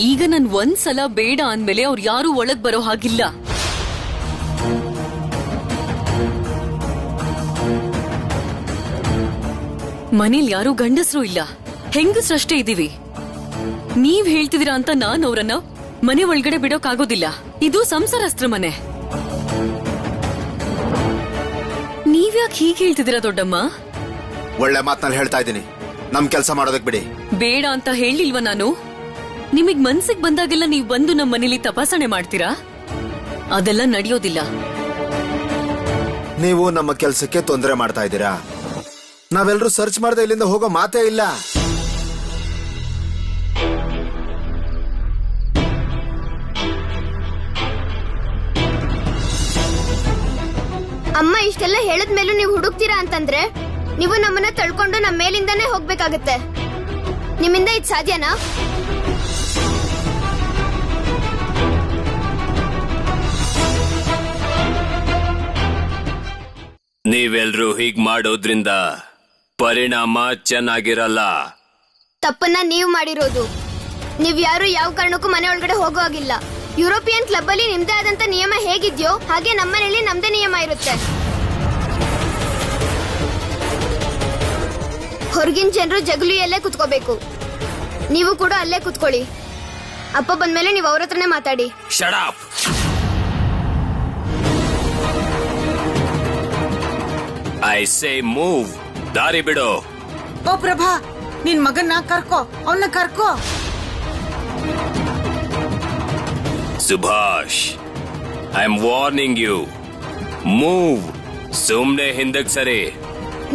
ಈಗ ನನ್ ಒಂದ್ಸಲ ಬೇಡ ಅಂದ್ಮೇಲೆ ಅವ್ರು ಯಾರು ಒಳಗ್ ಬರೋ ಹಾಗಿಲ್ಲ. ಮನೇಲಿ ಯಾರು ಗಂಡಸರು ಇಲ್ಲ, ಹೆಂಗಸ್ರಷ್ಟೇ ಇದೀವಿ. ನೀವ್ ಹೇಳ್ತಿದೀರಾ ಅಂತ ನಾನ್ ಅವ್ರನ್ನ ಮನೆ ಒಳಗಡೆ ಬಿಡೋಕಾಗೋದಿಲ್ಲ. ಇದು ಸಂಸಾರಸ್ತ್ರ ಮನೆ. ನೀವ್ಯಾಕೆ ಹೀಗೆ ಹೇಳ್ತಿದ್ದೀರಾ ದೊಡ್ಡಮ್ಮ? ಒಳ್ಳೆ ಮಾತಲ್ಲಿ ಹೇಳ್ತಾ ಇದ್ದೀನಿ, ನಮ್ ಕೆಲಸ ಮಾಡೋದಕ್ ಬಿಡಿ. ಬೇಡ ಅಂತ ಹೇಳಿಲ್ವಾ ನಾನು? ನಿಮಗ್ ಮನ್ಸಿಗೆ ಬಂದಾಗೆಲ್ಲ ನೀವ್ ಬಂದು ನಮ್ ಮನೇಲಿ ತಪಾಸಣೆ ಮಾಡ್ತೀರಾ? ಅದೆಲ್ಲ ನಡೆಯೋದಿಲ್ಲ. ನೀವು ನಮ್ಮ ಕೆಲಸಕ್ಕೆ ತೊಂದರೆ ಮಾಡ್ತಾ ಇದ್ದೀರಾ. ನಾವೆಲ್ಲರೂ ಸರ್ಚ್ ಮಾಡದೆ ಇಲ್ಲಿಂದ ಹೋಗೋ ಮಾತೇ ಇಲ್ಲ. ಅಮ್ಮ ಇಷ್ಟೆಲ್ಲ ಹೇಳಿದ್ಮೇಲೂ ನೀವು ಹುಡುಕ್ತೀರಾ ಅಂತಂದ್ರೆ ನೀವು ನಮ್ಮನ್ನ ತಳ್ಕೊಂಡು ನಮ್ಮ ಮೇಲಿಂದಾನೇ ಹೋಗ್ಬೇಕಾಗತ್ತೆ. ನಿಮ್ಮಿಂದ ಇದು ಸಾಧ್ಯನಾ? ನೀವೆಲ್ರೂ ಹೀಗ್ ಮಾಡೋದ್ರಿಂದ ಪರಿಣಾಮ ಚೆನ್ನಾಗಿರಲ್ಲ. ತಪ್ಪನ್ನ ನೀವು ಮಾಡಿರೋದು. ನೀವ್ ಯಾರು ಯಾವ ಕಾರಣಕ್ಕೂ ಮನೆ ಒಳಗಡೆ ಹೋಗೋ ಹಾಗಿಲ್ಲ. ಯುರೋಪಿಯನ್ ಕ್ಲಬ್ ಅಲ್ಲಿ ನಿಮ್ದೇ ಆದಂತ ನಿಯಮ ಹೇಗಿದ್ಯೋ ಹಾಗೆ ನಮ್ಮನೇಲಿ ನಮ್ದೇ ನಿಯಮ ಇರುತ್ತೆ. ಹೊರಗಿನ ಜನರು ಜಗಲಿಯಲ್ಲೇ ಕುತ್ಕೋಬೇಕು. ನೀವು ಕೂಡ ಅಲ್ಲೇ ಕುತ್ಕೊಳ್ಳಿ. ಅಪ್ಪ ಬಂದ್ಮೇಲೆ ನೀವು ಅವ್ರ ಹತ್ರನೇ ಮಾತಾಡಿ. Shut up! I say move. ದಾರಿ ಬಿಡು. ಓ ಪ್ರಭಾ, ನಿನ್ ಮಗನ್ನ ಕರ್ಕೋ, ಅವನ್ನ ಕರ್ಕೋ. Subhash, I am warning you. Move. ಸುಮ್ನೆ ಹಿಂದಕ್ ಸರಿ.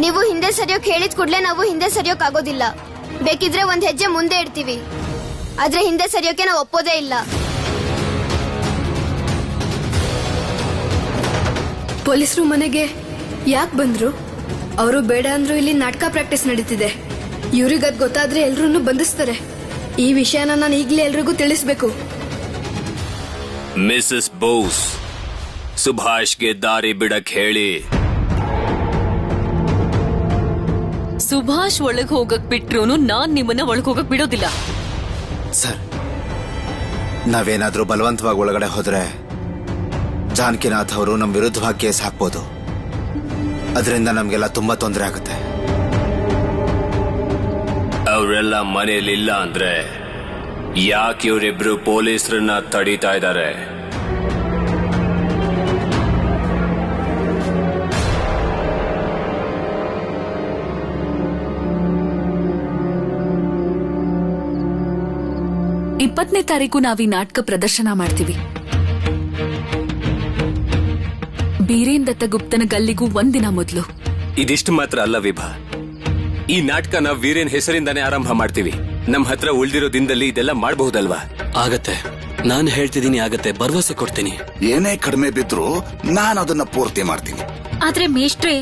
ನೀವು ಹಿಂದೆ ಸರಿಯೋಕ್ ಹೇಳಿದ ಕೂಡ್ಲೆ ನಾವು ಹಿಂದೆ ಸರಿಯೋಕ್ ಆಗೋದಿಲ್ಲ. ಬೇಕಿದ್ರೆ ಒಂದ್ ಹೆಜ್ಜೆ ಮುಂದೆ ಇಡ್ತೀವಿ, ಆದ್ರೆ ಹಿಂದೆ ಸರಿಯೋಕೆ ನಾವು ಒಪ್ಪೋದೇ ಇಲ್ಲ. ಪೊಲೀಸರು ಮನೆಗೆ ಯಾಕೆ ಬಂದ್ರು? ಅವರು ಬೇಡ ಅಂದ್ರು ಇಲ್ಲಿ ನಾಟಕ ಪ್ರಾಕ್ಟೀಸ್ ನಡೀತಿದೆ. ಇವ್ರಿಗದ್ ಗೊತ್ತಾದ್ರೆ ಎಲ್ರನ್ನೂ ಬಂಧಿಸ್ತಾರೆ. ಈ ವಿಷಯನ ನಾನು ಈಗಲೇ ಎಲ್ರಿಗೂ ತಿಳಿಸ್ಬೇಕು. ಮಿಸಸ್ ಬೋಸ್, ಸುಭಾಷ್ಗೆ ದಾರಿ ಬಿಡಕ್ ಹೇಳಿ. ಸುಭಾಷ್ ಒಳಗ್ ಹೋಗಕ್ ಬಿಟ್ರು ನಾನ್ ನಿಮ್ಮನ್ನ ಒಳಗ್ ಹೋಗಕ್ ಬಿಡೋದಿಲ್ಲ. ಸರ್, ನಾವೇನಾದ್ರೂ ಬಲವಂತವಾಗಿ ಒಳಗಡೆ ಹೋದ್ರೆ ಜಾನಕಿನಾಥ್ ಅವರು ನಮ್ ವಿರುದ್ಧವಾಗಿ ಕೇಸ್ ಹಾಕ್ಬೋದು. ಅದರಿಂದ ನಮ್ಗೆಲ್ಲ ತುಂಬಾ ತೊಂದರೆ ಆಗುತ್ತೆ. ಅವರೆಲ್ಲ ಮನೇಲಿಲ್ಲ ಅಂದ್ರೆ ಯಾಕೆ ಇವರಿಬ್ರು ಪೊಲೀಸರನ್ನ ತಡೀತಾ ಇದ್ದಾರೆ? ಇಪ್ಪತ್ತನೇ ತಾರೀಕು ನಾವ್ ಈ ನಾಟಕ ಪ್ರದರ್ಶನ ಮಾಡ್ತೀವಿ. ಬೀರೇನ್ ದತ್ತಗುಪ್ತನ ಗಲ್ಲಿಗೂ ಒಂದಿನ ಮೊದಲು. ಇದಿಷ್ಟು ಮಾತ್ರ ಅಲ್ಲ ವಿಭಾ, ಈ ನಾಟಕ ನಾವು ವೀರೇನ್ ಹೆಸರಿಂದಾನೇ ಆರಂಭ ಮಾಡ್ತೀವಿ. ನಮ್ ಹತ್ರ ಉಳ್ದಿರೋ ದಿನದಲ್ಲಿ ಇದೆಲ್ಲ ಮಾಡಬಹುದಲ್ವಾ? ಆಗತ್ತೆ, ನಾನು ಹೇಳ್ತಿದ್ದೀನಿ, ಆಗತ್ತೆ, ಭರವಸೆ ಕೊಡ್ತೀನಿ. ಏನೇ ಕಡಿಮೆ ಬಿದ್ರು ನಾನು ಅದನ್ನ ಪೂರ್ತಿ ಮಾಡ್ತೀನಿ. ಆದ್ರೆ ಮೇಷ್ಟ್ರೆ,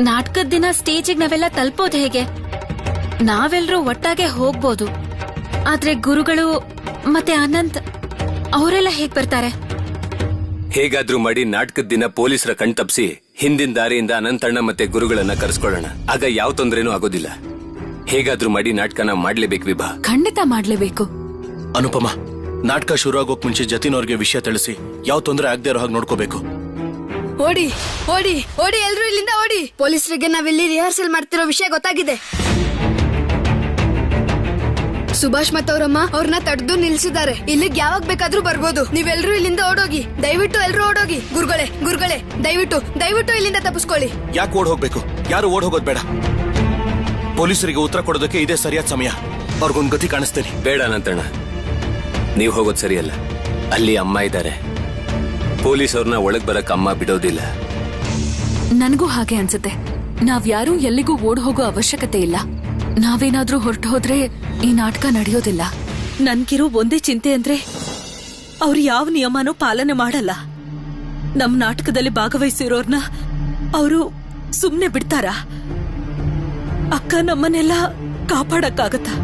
ನಾಟಕದ ದಿನ ಸ್ಟೇಜಿಗೆ ನಾವೆಲ್ಲ ತಲುಪೋದು ಹೇಗೆ? ನಾವೆಲ್ಲರೂ ಒಟ್ಟಾಗೆ ಹೋಗ್ಬೋದು, ಆದ್ರೆ ಗುರುಗಳು ಮತ್ತೆ ಅನಂತ್ ಅವರೆಲ್ಲ ಹೇಗ್ ಬರ್ತಾರೆ? ಹೇಗಾದ್ರೂ ಮಾಡಿ ನಾಟಕದ ದಿನ ಪೊಲೀಸರ ಕಣ್ತಪ್ಸಿ ಹಿಂದಿನ ದಾರಿಯಿಂದ ಅನಂತಣ್ಣ ಮತ್ತೆ ಗುರುಗಳನ್ನ ಕರೆಸ್ಕೊಳ್ಳೋಣ. ಆಗ ಯಾವ ತೊಂದರೆನೂ ಆಗೋದಿಲ್ಲ. ಹೇಗಾದ್ರೂ ಮಾಡಿ ನಾಟಕನ ಮಾಡ್ಲೇಬೇಕು ವಿಭಾ. ಖಂಡಿತ ಮಾಡ್ಲೇಬೇಕು. ಅನುಪಮ, ನಾಟಕ ಶುರು ಆಗೋಕ್ ಮುಂಚೆ ಜತಿನ್ ಅವ್ರಿಗೆ ವಿಷಯ ತಿಳಿಸಿ ಯಾವ ತೊಂದರೆ ಆಗದೆ ಇರೋ ಹಾಗೆ ನೋಡ್ಕೋಬೇಕು. ಓಡಿ ಓಡಿ ಓಡಿ, ಎಲ್ರು ಇಲ್ಲಿಂದ ಓಡಿ. ಪೊಲೀಸರಿಗೆ ನಾವಿಲ್ಲಿ ರಿಹರ್ಸಲ್ ಮಾಡ್ತಿರೋ ವಿಷಯ ಗೊತ್ತಾಗಿದೆ. ಸುಭಾಷ್ ಮತ್ತವ್ರಮ್ಮ ಅವ್ರನ್ನ ತಡೆದು ನಿಲ್ಸಿದ್ದಾರೆ. ಇಲ್ಲಿಗೆ ಯಾವಾಗ ಬೇಕಾದ್ರೂ ಬರ್ಬೋದು. ನೀವೆಲ್ರೂ ಇಲ್ಲಿಂದ ಓಡೋಗಿ, ದಯವಿಟ್ಟು ಎಲ್ರೂ ಓಡೋಗಿ. ಗುರುಗಳೇ ದಯವಿಟ್ಟು ಇಲ್ಲಿಂದ ತಪ್ಪಿಸ್ಕೊಳ್ಳಿ. ಯಾಕೆ ಓಡ್ ಹೋಗ್ಬೇಕು? ಯಾರು ಓಡ್ ಹೋಗೋದ್ ಬೇಡ. ಪೊಲೀಸರಿಗೆ ಉತ್ತರ ಕೊಡೋದಕ್ಕೆ ಇದೇ ಸರಿಯಾದ ಸಮಯ. ಅವ್ರಿಗೊಂದು ಗತಿ ಕಾಣಿಸ್ತೇನೆ. ಬೇಡ ಅನಂತಣ್ಣ, ನೀವ್ ಹೋಗೋದ್ ಸರಿಯಲ್ಲ. ಅಲ್ಲಿ ಅಮ್ಮ ಇದ್ದಾರೆ. ಪೊಲೀಸ್ ಅವ್ರನ್ನ ಒಳಗ್ ಬರಕ್ ಅಮ್ಮ ಬಿಡೋದಿಲ್ಲ. ನನಗೂ ಹಾಗೆ ಅನ್ಸುತ್ತೆ. ನಾವ್ಯಾರೂ ಎಲ್ಲಿಗೂ ಓಡ್ ಹೋಗೋ ಅವಶ್ಯಕತೆ ಇಲ್ಲ. ನಾವೇನಾದ್ರೂ ಹೊರಟು ಹೋದ್ರೆ ಈ ನಾಟಕ ನಡೆಯೋದಿಲ್ಲ. ನನ್ಗಿರೋ ಒಂದೇ ಚಿಂತೆ ಅಂದ್ರೆ ಅವ್ರು ಯಾವ ನಿಯಮನೂ ಪಾಲನೆ ಮಾಡಲ್ಲ. ನಮ್ ನಾಟಕದಲ್ಲಿ ಭಾಗವಹಿಸಿರೋರ್ನ ಅವರು ಸುಮ್ನೆ ಬಿಡ್ತಾರಾ? ಅಕ್ಕ ನಮ್ಮನ್ನೆಲ್ಲ ಕಾಪಾಡಕ್ಕಾಗತ್ತಾ?